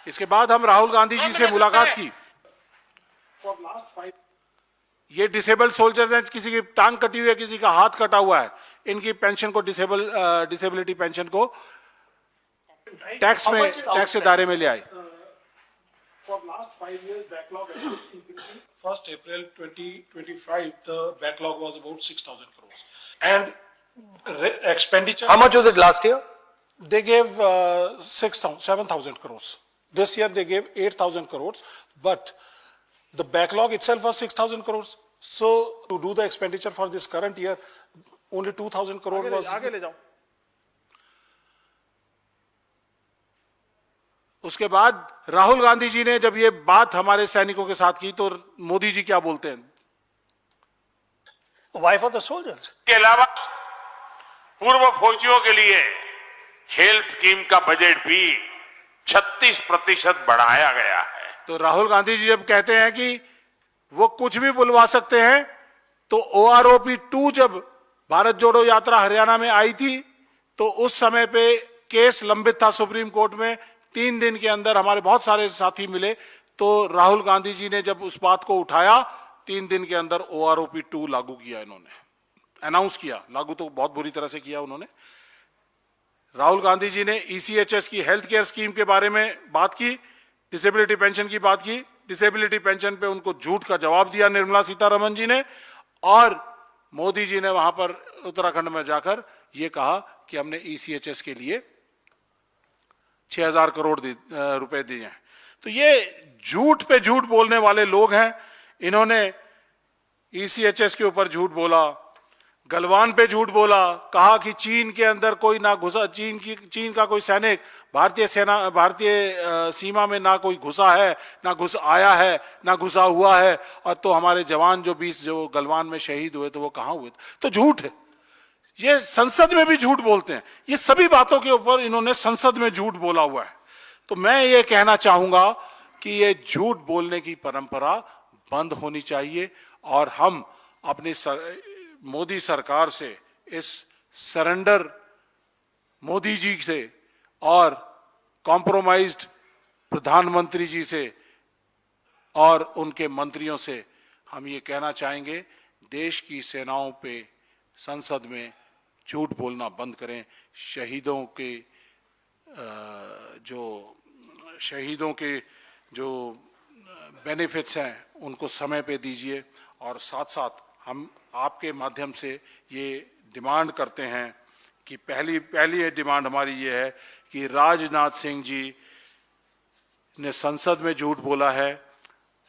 इसके बाद हम राहुल गांधी जी से मुलाकात की। ये डिसेबल्ड सोल्जर्स हैं, किसी की टांग कटी हुई है, किसी का हाथ कटा हुआ है, इनकी पेंशन को डिसेबिलिटी पेंशन को टैक्स के दायरे में ले आए। For last 5 years, backlog has been increasing. 1st April 2025, the backlog was about 6,000 crores. And expenditure. How much was it last year? They gave 7,000 crores. This year they gave 8,000 crores, but the backlog itself was 6,000 crores. So to do the expenditure for this current year, only 2,000 crore was. उसके बाद राहुल गांधी जी ने जब ये बात हमारे सैनिकों के साथ की तो मोदी जी क्या बोलते हैं? Why for the soldiers? के अलावा पूर्व फौजियों के लिए हेल्थ स्कीम का बजट भी 36% बढ़ाया गया है। तो राहुल गांधी जी जब कहते हैं कि वो कुछ भी बुलवा सकते हैं, तो OROP 2 जब भारत जोड़ो यात्रा हरियाणा में आई थी तो उस समय पे केस लंबित था सुप्रीम कोर्ट में। 3 दिन के अंदर हमारे बहुत सारे साथी मिले, तो राहुल गांधी जी ने जब उस बात को उठाया, 3 दिन के अंदर OROP 2 लागू किया, इन्होंने अनाउंस किया। लागू तो बहुत बुरी तरह से किया उन्होंने। राहुल गांधी जी ने ECHS की हेल्थ केयर स्कीम के बारे में बात की, डिसेबिलिटी पेंशन की बात की। डिसेबिलिटी पेंशन पे उनको झूठ का जवाब दिया निर्मला सीतारमण जी ने, और मोदी जी ने वहां पर उत्तराखंड में जाकर यह कहा कि हमने ECHS के लिए 6,000 करोड़ रुपए दिए हैं। तो ये झूठ पे झूठ बोलने वाले लोग हैं। इन्होंने ECHS के ऊपर झूठ बोला, गलवान पे झूठ बोला, कहा कि चीन के अंदर कोई ना घुसा, चीन का कोई सैनिक भारतीय सीमा में ना कोई घुसा है, ना घुस आया है, ना घुसा हुआ है। और तो हमारे जवान जो 20 जो गलवान में शहीद हुए तो वो कहां हुए? तो झूठ है। ये संसद में भी झूठ बोलते हैं। ये सभी बातों के ऊपर इन्होंने संसद में झूठ बोला हुआ है। तो मैं ये कहना चाहूंगा कि ये झूठ बोलने की परंपरा बंद होनी चाहिए, और हम अपनी मोदी सरकार से इस सरेंडर मोदी जी से और कॉम्प्रोमाइज्ड प्रधानमंत्री जी से और उनके मंत्रियों से हम ये कहना चाहेंगे, देश की सेनाओं पे संसद में झूठ बोलना बंद करें। शहीदों के जो बेनिफिट्स हैं उनको समय पे दीजिए। और साथ साथ हम आपके माध्यम से ये डिमांड करते हैं कि पहली डिमांड हमारी ये है कि राजनाथ सिंह जी ने संसद में झूठ बोला है।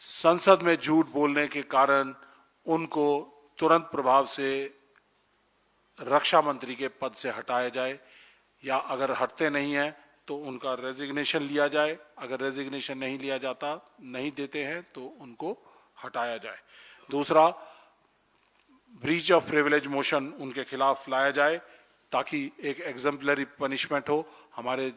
संसद में झूठ बोलने के कारण उनको तुरंत प्रभाव से रक्षा मंत्री के पद से हटाया जाए, या अगर हटते नहीं हैं तो उनका रेजिग्नेशन लिया जाए। अगर रेजिग्नेशन नहीं लिया जाता, नहीं देते हैं, तो उनको हटाया जाए। दूसरा, ब्रीच ऑफ प्रिविलेज मोशन उनके खिलाफ लाया जाए ताकि एक एग्जाम्पलरी पनिशमेंट हो। हमारे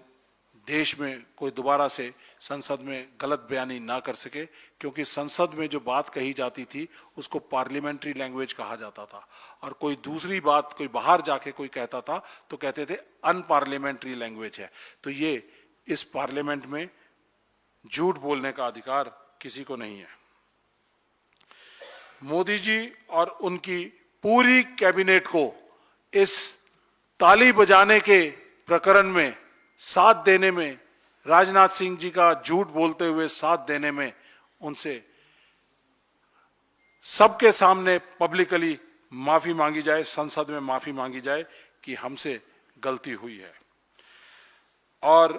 देश में कोई दोबारा से संसद में गलत बयानी ना कर सके, क्योंकि संसद में जो बात कही जाती थी उसको पार्लियामेंट्री लैंग्वेज कहा जाता था, और कोई दूसरी बात कोई बाहर जाके कोई कहता था तो कहते थे अनपार्लियामेंट्री लैंग्वेज है। तो ये इस पार्लियामेंट में झूठ बोलने का अधिकार किसी को नहीं है। मोदी जी और उनकी पूरी कैबिनेट को इस ताली बजाने के प्रकरण में साथ देने में, राजनाथ सिंह जी का झूठ बोलते हुए साथ देने में, उनसे सबके सामने पब्लिकली माफी मांगी जाए, संसद में माफी मांगी जाए कि हमसे गलती हुई है। और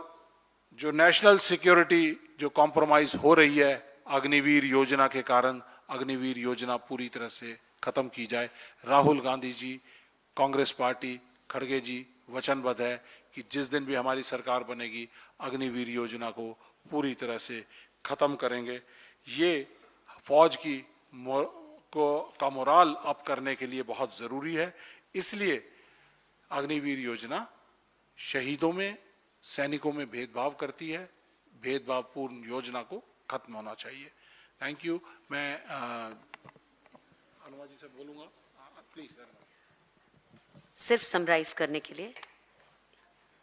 जो नेशनल सिक्योरिटी जो कॉम्प्रोमाइज हो रही है अग्निवीर योजना के कारण, अग्निवीर योजना पूरी तरह से खत्म की जाए। राहुल गांधी जी, कांग्रेस पार्टी, खड़गे जी वचनबद्ध है कि जिस दिन भी हमारी सरकार बनेगी अग्निवीर योजना को पूरी तरह से खत्म करेंगे। ये फौज की का मोराल अप करने के लिए बहुत जरूरी है। इसलिए अग्निवीर योजना शहीदों में, सैनिकों में भेदभाव करती है। भेदभावपूर्ण योजना को खत्म होना चाहिए। Thank you. मैं अनुमा जी से बोलूंगा, प्लीज। सिर्फ समराइज करने के लिए,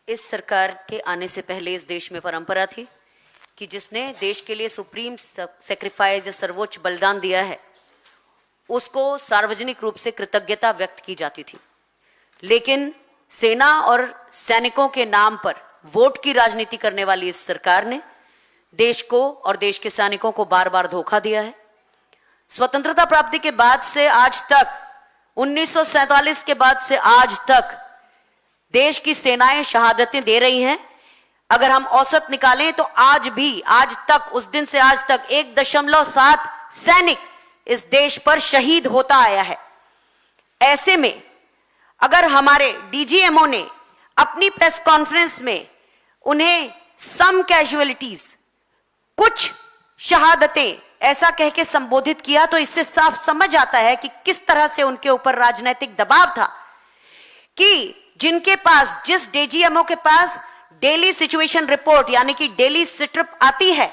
इस सरकार के आने से पहले इस देश में परंपरा थी कि जिसने देश के लिए सुप्रीम सेक्रीफाइस या सर्वोच्च बलिदान दिया है उसको सार्वजनिक रूप से कृतज्ञता व्यक्त की जाती थी। लेकिन सेना और सैनिकों के नाम पर वोट की राजनीति करने वाली इस सरकार ने देश को और देश के सैनिकों को बार बार धोखा दिया है। स्वतंत्रता प्राप्ति के बाद से आज तक, 1947 के बाद से आज तक देश की सेनाएं शहादतें दे रही हैं। अगर हम औसत निकालें तो आज भी, आज तक, उस दिन से आज तक 1.7 सैनिक इस देश पर शहीद होता आया है। ऐसे में अगर हमारे डीजीएमओ ने अपनी प्रेस कॉन्फ्रेंस में उन्हें सम कैजुअलिटीज, कुछ शहादतें ऐसा कह के संबोधित किया, तो इससे साफ समझ आता है कि किस तरह से उनके ऊपर राजनीतिक दबाव था कि जिनके पास, जिस डीजीएमओ के पास डेली सिचुएशन रिपोर्ट यानी कि डेली सिट्रिप आती है,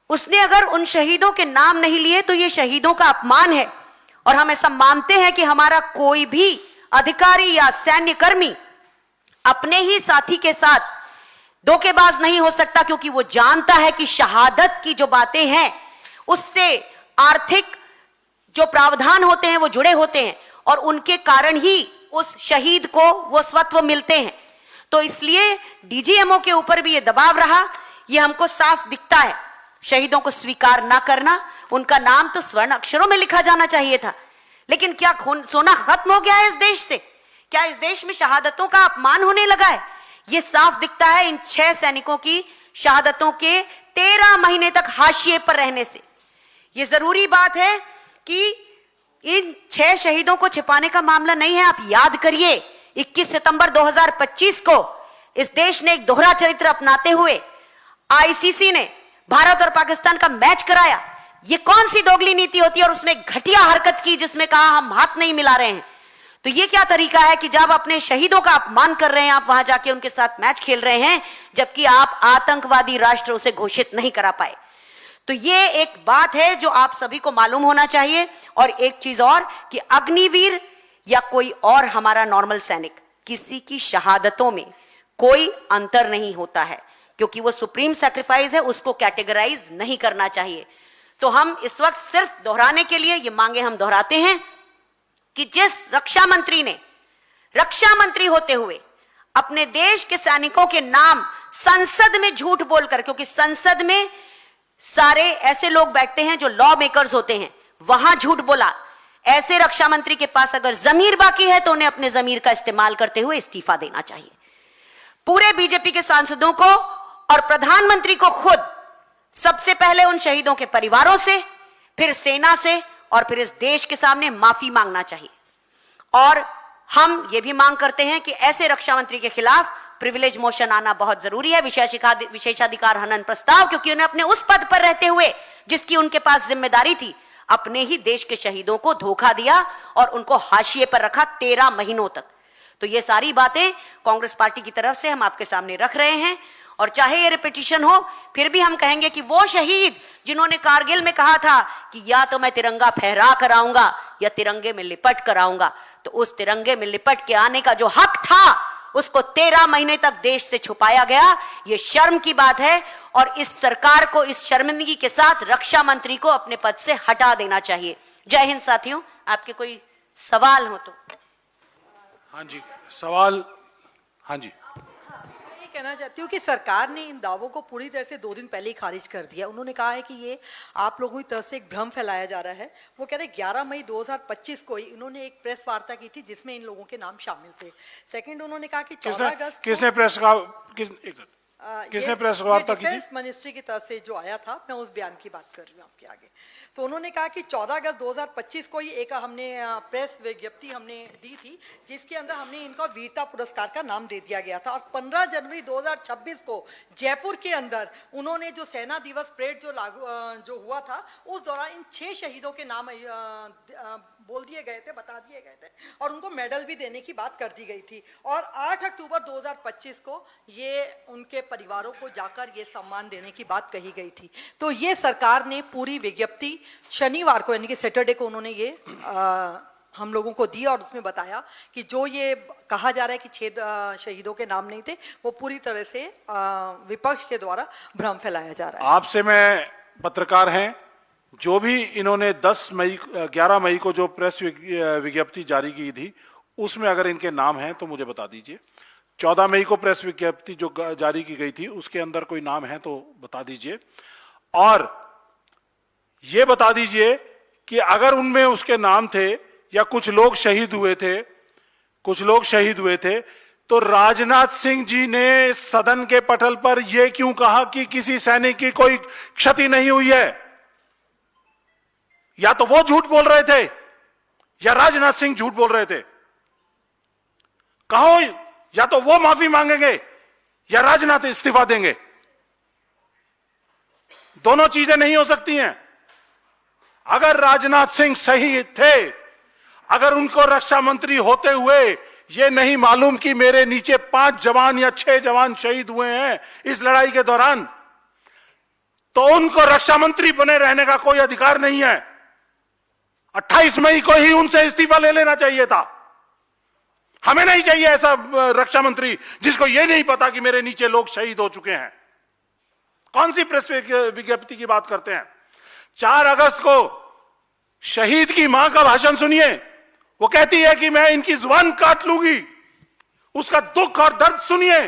उसने अगर उन शहीदों के नाम नहीं लिए तो ये शहीदों का अपमान है। और हम ऐसा मानते हैं कि हमारा कोई भी अधिकारी या सैन्य कर्मी अपने ही साथी के साथ धोखेबाज नहीं हो सकता, क्योंकि वो जानता है कि शहादत की जो बातें हैं उससे आर्थिक जो प्रावधान होते हैं वो जुड़े होते हैं और उनके कारण ही उस शहीद को वो स्वत्व मिलते हैं। तो इसलिए डीजीएमओ के ऊपर भी ये दबाव रहा, ये हमको साफ दिखता है। शहीदों को स्वीकार ना करना, उनका नाम तो स्वर्ण अक्षरों में लिखा जाना चाहिए था, लेकिन क्या सोना खत्म हो गया है इस देश से? क्या इस देश में शहादतों का अपमान होने लगा है? ये साफ दिखता है इन 6 सैनिकों की शहादतों के 13 महीने तक हाशिए पर रहने से। ये जरूरी बात है कि इन 6 शहीदों को छिपाने का मामला नहीं है। आप याद करिए, 21 सितंबर 2025 को इस देश ने एक दोहरा चरित्र अपनाते हुए आईसीसी ने भारत और पाकिस्तान का मैच कराया। ये कौन सी दोगली नीति होती है? और उसमें घटिया हरकत की जिसमें कहा हम हाथ नहीं मिला रहे हैं। तो ये क्या तरीका है कि जब अपने शहीदों का अपमान कर रहे हैं आप वहां जाके उनके साथ मैच खेल रहे हैं, जबकि आप आतंकवादी राष्ट्र उसे घोषित नहीं करा पाए। तो ये एक बात है जो आप सभी को मालूम होना चाहिए। और एक चीज और कि अग्निवीर या कोई और हमारा नॉर्मल सैनिक, किसी की शहादतों में कोई अंतर नहीं होता है, क्योंकि वो सुप्रीम सैक्रिफाइस है, उसको कैटेगराइज नहीं करना चाहिए। तो हम इस वक्त सिर्फ दोहराने के लिए ये मांगे हम दोहराते हैं कि जिस रक्षा मंत्री ने रक्षा मंत्री होते हुए अपने देश के सैनिकों के नाम संसद में झूठ बोलकर, क्योंकि संसद में सारे ऐसे लोग बैठते हैं जो लॉ मेकर्स होते हैं, वहां झूठ बोला, ऐसे रक्षा मंत्री के पास अगर जमीर बाकी है तो उन्हें अपने जमीर का इस्तेमाल करते हुए इस्तीफा देना चाहिए। पूरे बीजेपी के सांसदों को और प्रधानमंत्री को खुद सबसे पहले उन शहीदों के परिवारों से, फिर सेना से और फिर इस देश के सामने माफी मांगना चाहिए। और हम ये भी मांग करते हैं कि ऐसे रक्षा मंत्री के खिलाफ प्रिविलेज मोशन आना बहुत जरूरी है, विशेषाधिकार हनन प्रस्ताव, क्योंकि उन्हें अपने उस पद पर रहते हुए जिसकी उनके पास जिम्मेदारी थी, अपने ही देश के शहीदों को धोखा दिया और उनको हाशिए पर रखा 13 महीनों तक। तो ये सारी बातें कांग्रेस पार्टी की तरफ से हम आपके सामने रख रहे हैं। और चाहे ये रिपीटिशन हो, फिर भी हम कहेंगे कि वो शहीद जिन्होंने कारगिल में कहा था कि या तो मैं तिरंगा फहरा कर आऊंगा या तिरंगे में लिपट कर आऊंगा, तो उस तिरंगे में लिपट के आने का जो हक था उसको 13 महीने तक देश से छुपाया गया। ये शर्म की बात है और इस सरकार को इस शर्मिंदगी के साथ रक्षा मंत्री को अपने पद से हटा देना चाहिए। जय हिंद साथियों, आपके कोई सवाल हो तो। हाँ जी, सवाल। हाँ जी, कहना चाहती हूँ कि सरकार ने इन दावों को पूरी तरह से 2 दिन पहले ही खारिज कर दिया। उन्होंने कहा है कि ये आप लोगों की तरफ से एक भ्रम फैलाया जा रहा है। वो कह रहे 11 मई 2025 को ही इन्होंने एक प्रेस वार्ता की थी जिसमें इन लोगों के नाम शामिल थे। सेकंड, उन्होंने कहा कि 14 अगस्त किसने प्रेस वार्ता की थी? डिफेंस मिनिस्ट्री की तरफ से जो आया था, मैं उस बयान की बात कर रही हूँ आपके आगे। तो उन्होंने कहा कि 14 अगस्त 2025 को ही एक हमने प्रेस विज्ञप्ति हमने दी थी जिसके अंदर हमने इनका वीरता पुरस्कार का नाम दे दिया गया था। और 15 जनवरी 2026 को जयपुर के अंदर उन्होंने जो सेना दिवस परेड जो हुआ था, उस दौरान इन 6 शहीदों के नाम बोल दिए गए थे, बता दिए गए थे और उनको मेडल भी देने की बात कर दी गई थी। और 8 अक्टूबर 2025 को ये उनके परिवारों को जाकर ये सम्मान देने की बात कही गई थी। तो ये सरकार ने पूरी विज्ञप्ति शनिवार को यानी कि सैटरडे को उन्होंने ये हम लोगों को दी और उसमें बताया कि जो ये कहा जा रहा है कि 6 शहीदों के नाम नहीं थे, वो पूरी तरह से विपक्ष के द्वारा भ्रम फैलाया जा रहा है। आपसे मैं पत्रकार हैं, जो भी इन्होंने 11 मई को जो प्रेस विज्ञप्ति जारी की थी उसमें अगर इनके नाम हैं तो मुझे बता दीजिए। 14 मई को प्रेस विज्ञप्ति जो जारी की गई थी उसके अंदर कोई नाम है तो बता दीजिए। और ये बता दीजिए कि अगर उनमें उसके नाम थे या कुछ लोग शहीद हुए थे, तो राजनाथ सिंह जी ने सदन के पटल पर यह क्यों कहा कि किसी सैनिक की कोई क्षति नहीं हुई है? या तो वो झूठ बोल रहे थे या राजनाथ सिंह झूठ बोल रहे थे। कहो, या तो वो माफी मांगेंगे या राजनाथ इस्तीफा देंगे। दोनों चीजें नहीं हो सकती हैं। अगर राजनाथ सिंह सही थे, अगर उनको रक्षा मंत्री होते हुए यह नहीं मालूम कि मेरे नीचे 5 जवान या 6 जवान शहीद हुए हैं इस लड़ाई के दौरान, तो उनको रक्षा मंत्री बने रहने का कोई अधिकार नहीं है। 28 मई को ही उनसे इस्तीफा ले लेना चाहिए था। हमें नहीं चाहिए ऐसा रक्षा मंत्री जिसको यह नहीं पता कि मेरे नीचे लोग शहीद हो चुके हैं। कौन सी प्रेस विज्ञप्ति की बात करते हैं? 4 अगस्त को शहीद की मां का भाषण सुनिए। वो कहती है कि मैं इनकी जुबान काट लूंगी। उसका दुख और दर्द सुनिए।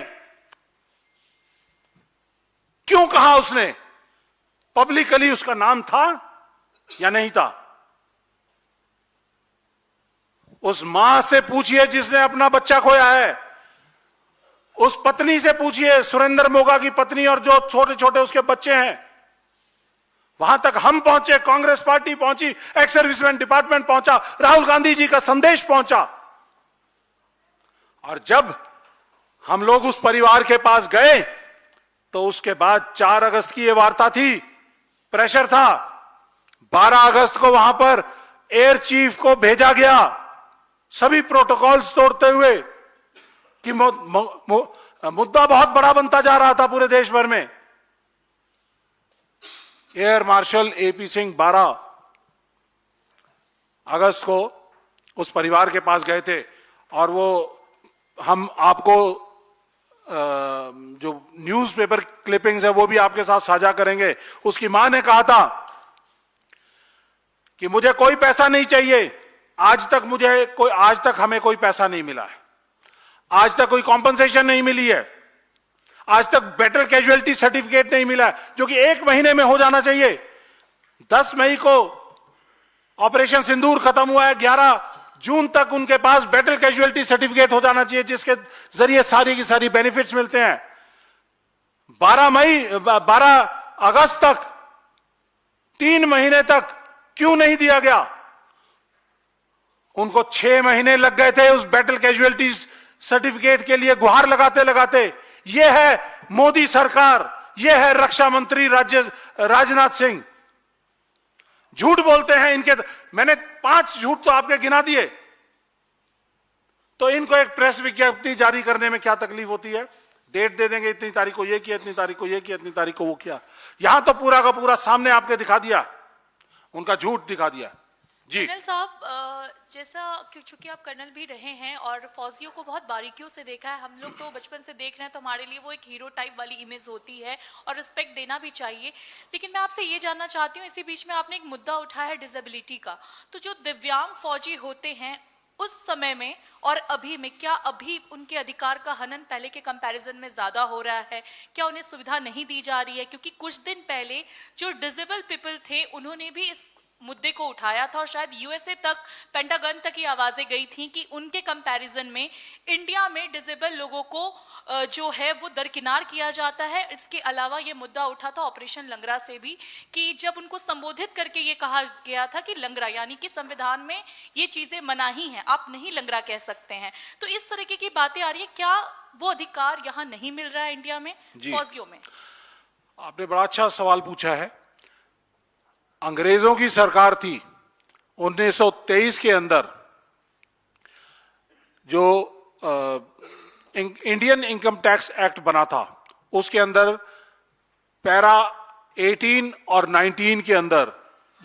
क्यों कहा उसने? पब्लिकली उसका नाम था या नहीं था? उस मां से पूछिए जिसने अपना बच्चा खोया है, उस पत्नी से पूछिए, सुरेंद्र मोगा की पत्नी, और जो छोटे छोटे उसके बच्चे हैं। वहां तक हम पहुंचे, कांग्रेस पार्टी पहुंची, एक्स सर्विसमैन डिपार्टमेंट पहुंचा, राहुल गांधी जी का संदेश पहुंचा। और जब हम लोग उस परिवार के पास गए तो उसके बाद 4 अगस्त की यह वार्ता थी, प्रेशर था। 12 अगस्त को वहां पर एयर चीफ को भेजा गया, सभी प्रोटोकॉल्स तोड़ते हुए, कि मुद्दा बहुत बड़ा बनता जा रहा था पूरे देश भर में। एयर मार्शल एपी सिंह 12 अगस्त को उस परिवार के पास गए थे। और वो हम आपको जो न्यूज़पेपर क्लिपिंग्स है वो भी आपके साथ साझा करेंगे। उसकी मां ने कहा था कि मुझे कोई पैसा नहीं चाहिए, आज तक हमें कोई पैसा नहीं मिला है, आज तक कोई कॉम्पनसेशन नहीं मिली है, आज तक बैटल कैजुअलिटी सर्टिफिकेट नहीं मिला, जो कि 1 महीने में हो जाना चाहिए। 10 मई को ऑपरेशन सिंदूर खत्म हुआ है, 11 जून तक उनके पास बैटल कैजुअलिटी सर्टिफिकेट हो जाना चाहिए, जिसके जरिए सारी की सारी बेनिफिट्स मिलते हैं। 12 अगस्त तक, 3 महीने तक क्यों नहीं दिया गया? उनको 6 महीने लग गए थे उस बैटल कैजुअलिटी सर्टिफिकेट के लिए गुहार लगाते लगाते। यह है मोदी सरकार, यह है रक्षा मंत्री राजनाथ सिंह। झूठ बोलते हैं इनके। मैंने 5 झूठ तो आपके गिना दिए। तो इनको एक प्रेस विज्ञप्ति जारी करने में क्या तकलीफ होती है? डेट दे देंगे, इतनी तारीख को ये किया, इतनी तारीख को ये किया, इतनी तारीख को वो किया। यहां तो पूरा का पूरा सामने आपके दिखा दिया, उनका झूठ दिखा दिया। जी कर्नल साहब, जैसा चूंकि आप कर्नल भी रहे हैं और फौजियों को बहुत बारीकियों से देखा है, हम लोग तो बचपन से देख रहे हैं, तो हमारे लिए वो एक हीरो टाइप वाली इमेज होती है और रिस्पेक्ट देना भी चाहिए। लेकिन मैं आपसे ये जानना चाहती हूँ, इसी बीच में आपने एक मुद्दा उठाया है डिसेबिलिटी का। तो जो दिव्यांग फौजी होते हैं उस समय में और अभी में, क्या अभी उनके अधिकार का हनन पहले के कंपैरिजन में ज्यादा हो रहा है? क्या उन्हें सुविधा नहीं दी जा रही है? क्योंकि कुछ दिन पहले जो डिसेबल पीपल थे उन्होंने भी इस मुद्दे को उठाया था और शायद यूएसए तक, पेंटागन तक ये आवाजें गई थी कि उनके कंपैरिजन में इंडिया में डिसेबल लोगों को जो है वो दरकिनार किया जाता है। इसके अलावा ये मुद्दा उठा था ऑपरेशन लंगड़ा से भी, कि जब उनको संबोधित करके ये कहा गया था कि लंगड़ा, यानी कि संविधान में ये चीजें मनाही हैं, आप नहीं लंगड़ा कह सकते हैं। तो इस तरीके की बातें आ रही है, क्या वो अधिकार यहाँ नहीं मिल रहा है इंडिया में फौजियों में? आपने बड़ा अच्छा सवाल पूछा है। अंग्रेजों की सरकार थी, 1923 के अंदर जो इंडियन इनकम टैक्स एक्ट बना था, उसके अंदर पैरा 18 और 19 के अंदर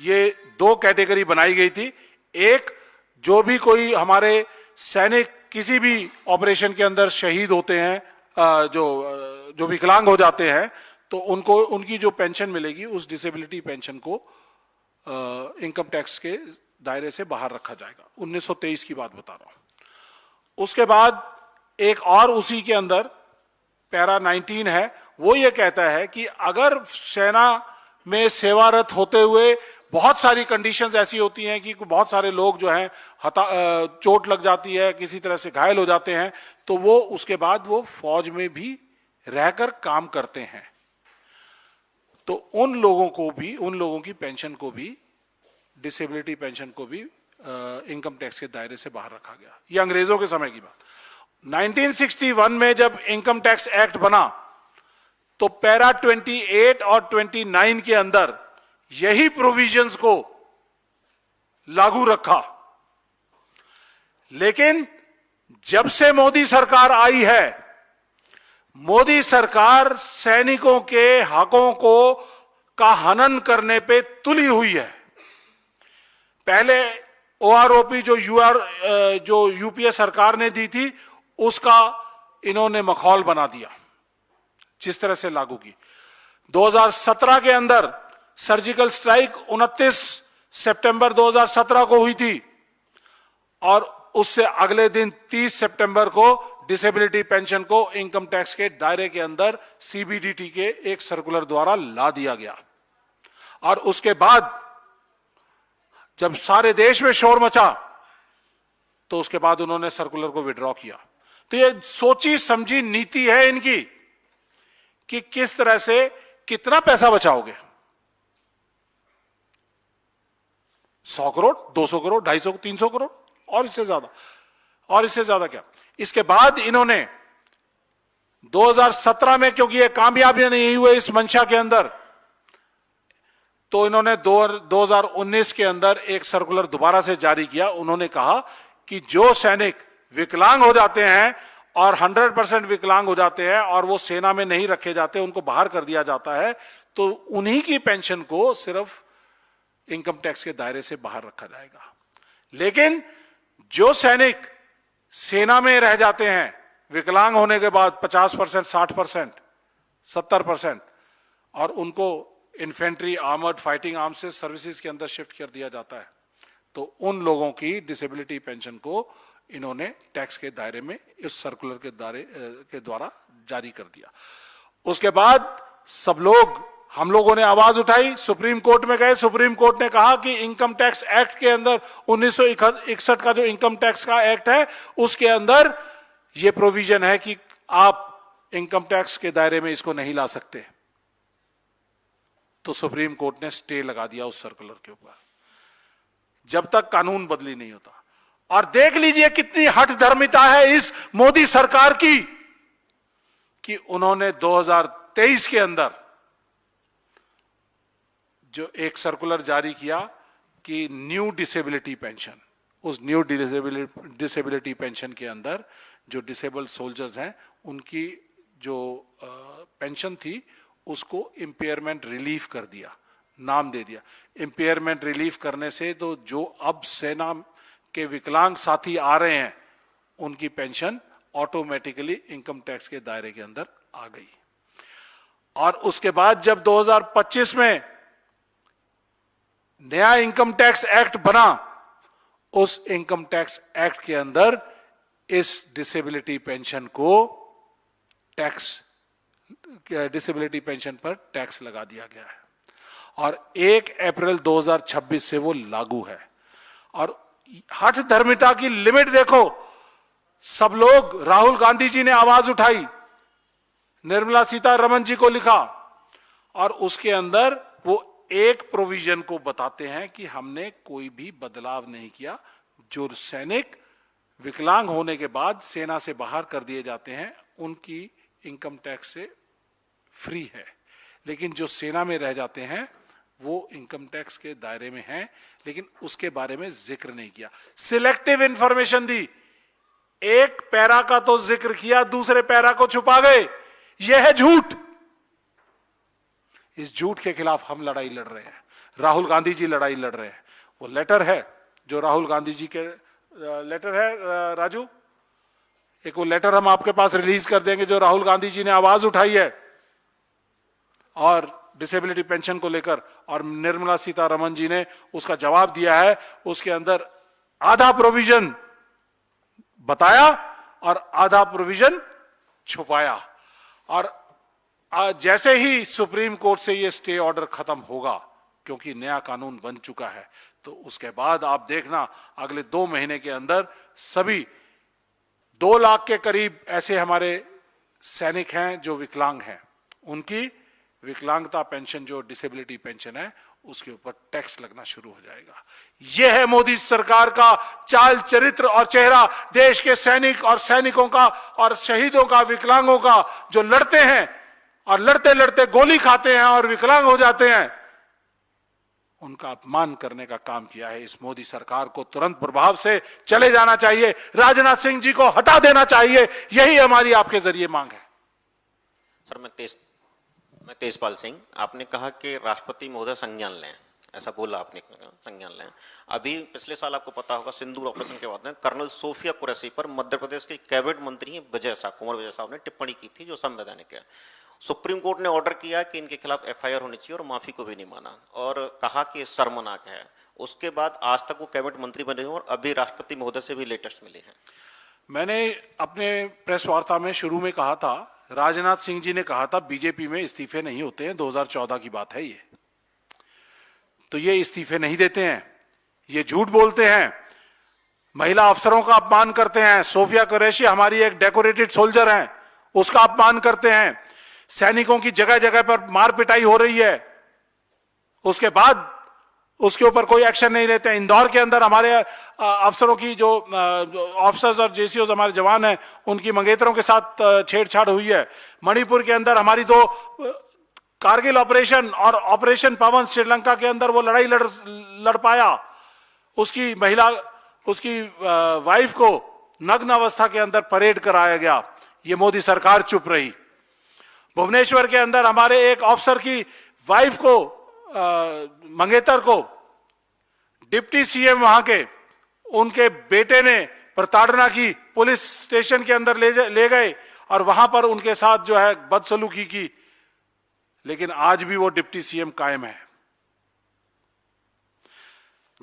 ये दो कैटेगरी बनाई गई थी। एक, जो भी कोई हमारे सैनिक किसी भी ऑपरेशन के अंदर शहीद होते हैं, जो विकलांग हो जाते हैं, तो उनको उनकी जो पेंशन मिलेगी उस डिसेबिलिटी पेंशन को इनकम टैक्स के दायरे से बाहर रखा जाएगा। 1923 की बात बता रहा हूं। उसके बाद एक और उसी के अंदर पैरा 19 है, वो ये कहता है कि अगर सेना में सेवारत होते हुए बहुत सारी कंडीशंस ऐसी होती हैं कि बहुत सारे लोग जो हैं चोट लग जाती है, किसी तरह से घायल हो जाते हैं, तो वो उसके बाद वो फौज में भी रहकर काम करते हैं, तो उन लोगों की पेंशन को भी, डिसेबिलिटी पेंशन को भी इनकम टैक्स के दायरे से बाहर रखा गया। ये अंग्रेजों के समय की बात। 1961 में जब इनकम टैक्स एक्ट बना तो पैरा 28 और 29 के अंदर यही प्रोविजंस को लागू रखा। लेकिन जब से मोदी सरकार आई है, मोदी सरकार सैनिकों के हकों का हनन करने पे तुली हुई है। पहले ओआरओपी जो यूपीए सरकार ने दी थी, उसका इन्होंने मखौल बना दिया, जिस तरह से लागू की। 2017 के अंदर सर्जिकल स्ट्राइक 29 सितंबर 2017 को हुई थी, और उससे अगले दिन 30 सितंबर को डिसेबिलिटी पेंशन को इनकम टैक्स के दायरे के अंदर सीबीडीटी के एक सर्कुलर द्वारा ला दिया गया। और उसके बाद जब सारे देश में शोर मचा, तो उसके बाद उन्होंने सर्कुलर को विड्रॉ किया। तो ये सोची समझी नीति है इनकी कि किस तरह से कितना पैसा बचाओगे। 100 करोड़, 200 करोड़, 250, 300 करोड़, और इससे ज्यादा क्या। इसके बाद इन्होंने 2017 में, क्योंकि ये कामयाब नहीं हुए इस मंशा के अंदर, तो इन्होंने 2019 के अंदर एक सर्कुलर दोबारा से जारी किया। उन्होंने कहा कि जो सैनिक विकलांग हो जाते हैं और 100% विकलांग हो जाते हैं और वो सेना में नहीं रखे जाते, उनको बाहर कर दिया जाता है, तो उन्हीं की पेंशन को सिर्फ इनकम टैक्स के दायरे से बाहर रखा जाएगा। लेकिन जो सैनिक सेना में रह जाते हैं विकलांग होने के बाद 50%, 60%, 70%, और उनको इन्फेंट्री, आर्मर्ड, फाइटिंग आर्म्स से सर्विसेज के अंदर शिफ्ट कर दिया जाता है, तो उन लोगों की डिसेबिलिटी पेंशन को इन्होंने टैक्स के दायरे में इस सर्कुलर के द्वारा जारी कर दिया। उसके बाद हम लोगों ने आवाज उठाई, सुप्रीम कोर्ट में गए। सुप्रीम कोर्ट ने कहा कि इनकम टैक्स एक्ट के अंदर 1961 का जो इनकम टैक्स का एक्ट है, उसके अंदर यह प्रोविजन है कि आप इनकम टैक्स के दायरे में इसको नहीं ला सकते। तो सुप्रीम कोर्ट ने स्टे लगा दिया उस सर्कुलर के ऊपर, जब तक कानून बदली नहीं होता। और देख लीजिए कितनी हठ धर्मिता है इस मोदी सरकार की, कि उन्होंने 2023 के अंदर जो एक सर्कुलर जारी किया कि न्यू डिसेबिलिटी पेंशन, उस न्यू डिसेबिलिटी पेंशन के अंदर जो डिसेबल्ड सोल्जर्स हैं, उनकी जो पेंशन थी उसको इंपेयरमेंट रिलीफ कर दिया, नाम दे दिया। इंपेयरमेंट रिलीफ करने से तो जो अब सेना के विकलांग साथी आ रहे हैं, उनकी पेंशन ऑटोमेटिकली इनकम टैक्स के दायरे के अंदर आ गई। और उसके बाद जब 2025 में नया इनकम टैक्स एक्ट बना, उस इनकम टैक्स एक्ट के अंदर इस डिसेबिलिटी पेंशन को डिसेबिलिटी पेंशन पर टैक्स लगा दिया गया है, और 1 अप्रैल 2026 से वो लागू है। और हठ धर्मिता की लिमिट देखो, सब लोग, राहुल गांधी जी ने आवाज उठाई, निर्मला सीतारमण जी को लिखा, और उसके अंदर वो एक प्रोविजन को बताते हैं कि हमने कोई भी बदलाव नहीं किया। जो सैनिक विकलांग होने के बाद सेना से बाहर कर दिए जाते हैं, उनकी इनकम टैक्स से फ्री है, लेकिन जो सेना में रह जाते हैं वो इनकम टैक्स के दायरे में हैं, लेकिन उसके बारे में जिक्र नहीं किया। सिलेक्टिव इंफॉर्मेशन दी, एक पैरा का तो जिक्र किया, दूसरे पैरा को छुपा गए। यह है झूठ। इस झूठ के खिलाफ हम लड़ाई लड़ रहे हैं। राहुल गांधी जी लड़ाई लड़ रहे हैं। वो लेटर है जो राहुल गांधी जी के लेटर है राजू, एक वो लेटर हम आपके पास रिलीज कर देंगे जो राहुल गांधी जी ने आवाज उठाई है और डिसेबिलिटी पेंशन को लेकर, और निर्मला सीतारमण जी ने उसका जवाब दिया है। उसके अंदर आधा प्रोविजन बताया और आधा प्रोविजन छुपाया। और जैसे ही सुप्रीम कोर्ट से ये स्टे ऑर्डर खत्म होगा, क्योंकि नया कानून बन चुका है, तो उसके बाद आप देखना अगले 2 महीने के अंदर सभी 2 लाख के करीब ऐसे हमारे सैनिक हैं जो विकलांग हैं, उनकी विकलांगता पेंशन जो डिसेबिलिटी पेंशन है उसके ऊपर टैक्स लगना शुरू हो जाएगा। यह है मोदी सरकार का चाल चरित्र और चेहरा। देश के सैनिक और सैनिकों का और शहीदों का, विकलांगों का, जो लड़ते हैं और लड़ते लड़ते गोली खाते हैं और विकलांग हो जाते हैं, उनका अपमान करने का काम किया है इस मोदी सरकार को। तुरंत प्रभाव से चले जाना चाहिए, राजनाथ सिंह जी को हटा देना चाहिए। यही हमारी आपके जरिए मांग है। सर, मैं तेजपाल सिंह। आपने कहा कि राष्ट्रपति महोदय संज्ञान लें, ऐसा बोला आपने, संज्ञान लें। अभी पिछले साल आपको पता होगा सिंदूर ऑपरेशन के बाद में कर्नल सोफिया कुरैशी पर मध्य प्रदेश के कैबिनेट मंत्री कुंवर विजय साहब ने टिप्पणी की थी जो संवैधानिक है। सुप्रीम कोर्ट ने ऑर्डर किया कि इनके खिलाफ एफआईआर होनी चाहिए और माफी को भी नहीं माना और कहा कि शर्मनाक है। उसके बाद आज तक वो कैबिनेट मंत्री बने हुए और अभी राष्ट्रपति महोदय से भी लेटेस्ट मिले हैं। मैंने अपने प्रेस वार्ता में शुरू में कहा था, राजनाथ सिंह जी ने कहा था बीजेपी में इस्तीफे नहीं होते हैं, 2014 की बात है ये। तो ये इस्तीफे नहीं देते हैं, ये झूठ बोलते हैं, महिला अफसरों का अपमान करते हैं। सोफिया कुरैशी हमारी एक डेकोरेटेड सोल्जर हैं, उसका अपमान करते हैं। सैनिकों की जगह जगह पर मार पिटाई हो रही है, उसके बाद उसके ऊपर कोई एक्शन नहीं लेते हैं। इंदौर के अंदर हमारे अफसरों की जो ऑफिसर्स और जेसीओ हमारे जवान हैं, उनकी मंगेतरों के साथ छेड़छाड़ हुई है। मणिपुर के अंदर हमारी 2 कारगिल ऑपरेशन और ऑपरेशन पवन श्रीलंका के अंदर वो लड़ाई लड़ पाया, उसकी महिला, उसकी वाइफ को नग्न अवस्था के अंदर परेड कराया गया, ये मोदी सरकार चुप रही। भुवनेश्वर के अंदर हमारे एक ऑफिसर की वाइफ को, मंगेतर को, डिप्टी सीएम वहां के, उनके बेटे ने प्रताड़ना की, पुलिस स्टेशन के अंदर ले गए और वहां पर उनके साथ जो है बदसलूकी की, लेकिन आज भी वो डिप्टी सीएम कायम है।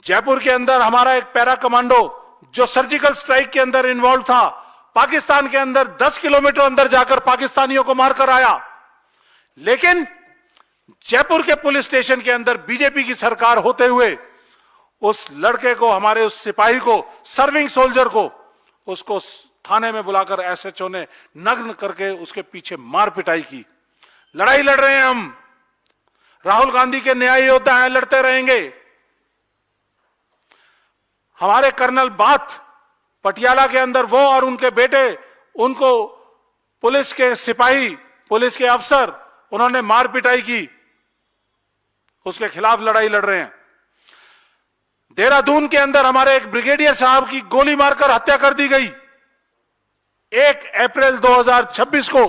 जयपुर के अंदर हमारा एक पैरा कमांडो जो सर्जिकल स्ट्राइक के अंदर इन्वॉल्व था, पाकिस्तान के अंदर 10 किलोमीटर अंदर जाकर पाकिस्तानियों को मारकर आया, लेकिन जयपुर के पुलिस स्टेशन के अंदर बीजेपी की सरकार होते हुए उस लड़के को, हमारे उस सिपाही को, सर्विंग सोल्जर को, उसको थाने में बुलाकर एसएचओ ने नग्न करके उसके पीछे मार पिटाई की। लड़ाई लड़ रहे हैं हम, राहुल गांधी के न्याय योद्धा हैं, लड़ते रहेंगे। हमारे कर्नल बाथ पटियाला के अंदर, वो और उनके बेटे, उनको पुलिस के सिपाही, पुलिस के अफसर, उन्होंने मार पिटाई की, उसके खिलाफ लड़ाई लड़ रहे हैं। देहरादून के अंदर हमारे एक ब्रिगेडियर साहब की गोली मारकर हत्या कर दी गई 1 अप्रैल 2026 को,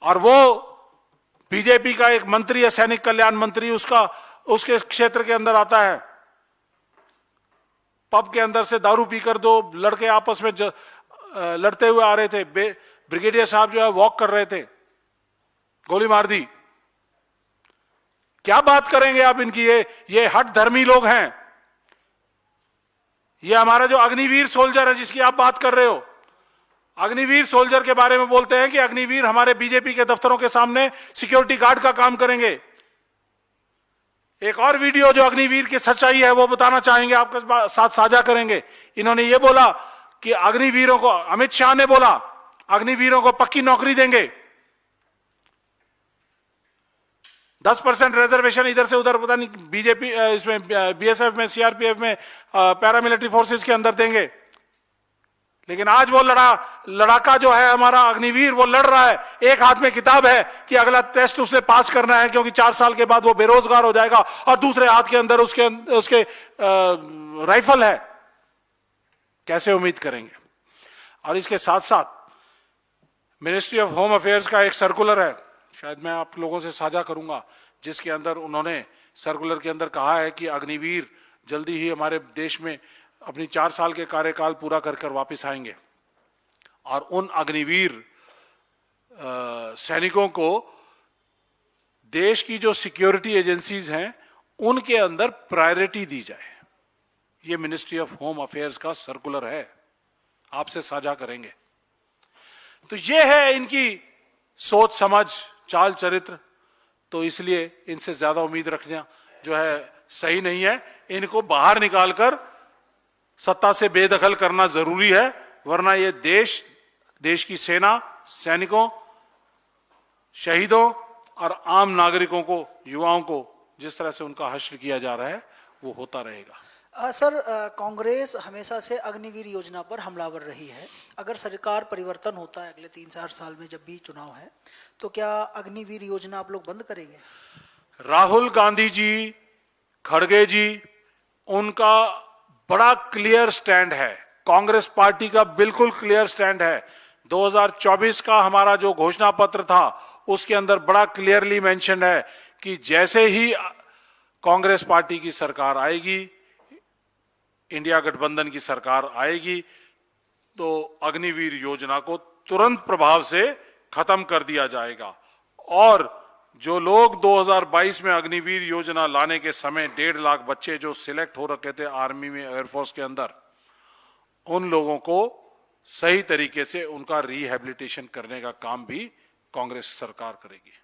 और वो बीजेपी का एक मंत्री है, सैनिक कल्याण मंत्री, उसके क्षेत्र के अंदर आता है। पब के अंदर से दारू पीकर 2 लड़के आपस में लड़ते हुए आ रहे थे, ब्रिगेडियर साहब जो है वॉक कर रहे थे, गोली मार दी। क्या बात करेंगे आप इनकी? ये हट धर्मी लोग हैं। ये हमारा जो अग्निवीर सोल्जर है जिसकी आप बात कर रहे हो, अग्निवीर सोल्जर के बारे में बोलते हैं कि अग्निवीर हमारे बीजेपी के दफ्तरों के सामने सिक्योरिटी गार्ड का काम करेंगे। एक और वीडियो जो अग्निवीर की सच्चाई है वो बताना चाहेंगे, आपके साथ साझा करेंगे। इन्होंने ये बोला कि अग्निवीरों को, अमित शाह ने बोला अग्निवीरों को पक्की नौकरी देंगे, 10% रिजर्वेशन इधर से उधर, पता नहीं बीजेपी इसमें, बीएसएफ में, सीआरपीएफ में, पैरामिलिट्री फोर्सेस के अंदर देंगे। लेकिन आज वो लड़ाका जो है हमारा अग्निवीर, वो लड़ रहा है, एक हाथ में किताब है कि अगला टेस्ट उसने पास करना है क्योंकि 4 साल के बाद वो बेरोजगार हो जाएगा, और दूसरे हाथ के अंदर उसके राइफल है। कैसे उम्मीद करेंगे? और इसके साथ साथ मिनिस्ट्री ऑफ होम अफेयर्स का एक सर्कुलर है, शायद मैं आप लोगों से साझा करूंगा, जिसके अंदर उन्होंने सर्कुलर के अंदर कहा है कि अग्निवीर जल्दी ही हमारे देश में अपनी 4 साल के कार्यकाल पूरा कर वापस आएंगे, और उन अग्निवीर सैनिकों को देश की जो सिक्योरिटी एजेंसीज हैं उनके अंदर प्रायोरिटी दी जाए। ये मिनिस्ट्री ऑफ होम अफेयर्स का सर्कुलर है, आपसे साझा करेंगे। तो ये है इनकी सोच समझ, चाल चरित्र। तो इसलिए इनसे ज्यादा उम्मीद रखना जो है सही नहीं है। इनको बाहर निकालकर सत्ता से बेदखल करना जरूरी है, वरना ये देश की सेना, सैनिकों, शहीदों और आम नागरिकों को, युवाओं को जिस तरह से उनका हश्र किया जा रहा है वो होता रहेगा। सर, कांग्रेस हमेशा से अग्निवीर योजना पर हमलावर रही है। अगर सरकार परिवर्तन होता है अगले 3-4 साल में, जब भी चुनाव है, तो क्या अग्निवीर योजना आप लोग बंद करेंगे? राहुल गांधी जी, खड़गे जी, उनका बड़ा क्लियर स्टैंड है, कांग्रेस पार्टी का बिल्कुल क्लियर स्टैंड है। 2024 का हमारा जो घोषणा पत्र था उसके अंदर बड़ा क्लियरली मेंशन है कि जैसे ही कांग्रेस पार्टी की सरकार आएगी, इंडिया गठबंधन की सरकार आएगी, तो अग्निवीर योजना को तुरंत प्रभाव से खत्म कर दिया जाएगा। और जो लोग 2022 में अग्निवीर योजना लाने के समय 1.5 लाख बच्चे जो सिलेक्ट हो रखे थे आर्मी में, एयरफोर्स के अंदर, उन लोगों को सही तरीके से उनका रिहेबिलिटेशन करने का काम भी कांग्रेस सरकार करेगी।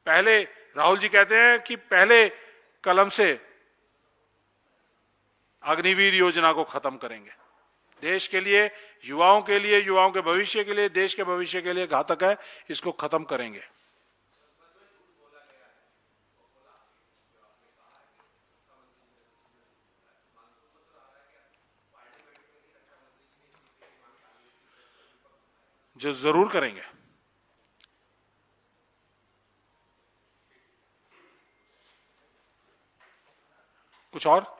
पहले राहुल जी कहते हैं कि पहले कलम से अग्निवीर योजना को खत्म करेंगे। देश के लिए, युवाओं के लिए, युवाओं के भविष्य के लिए, देश के भविष्य के लिए घातक है, इसको खत्म करेंगे। जो जरूर करेंगे। कुछ और?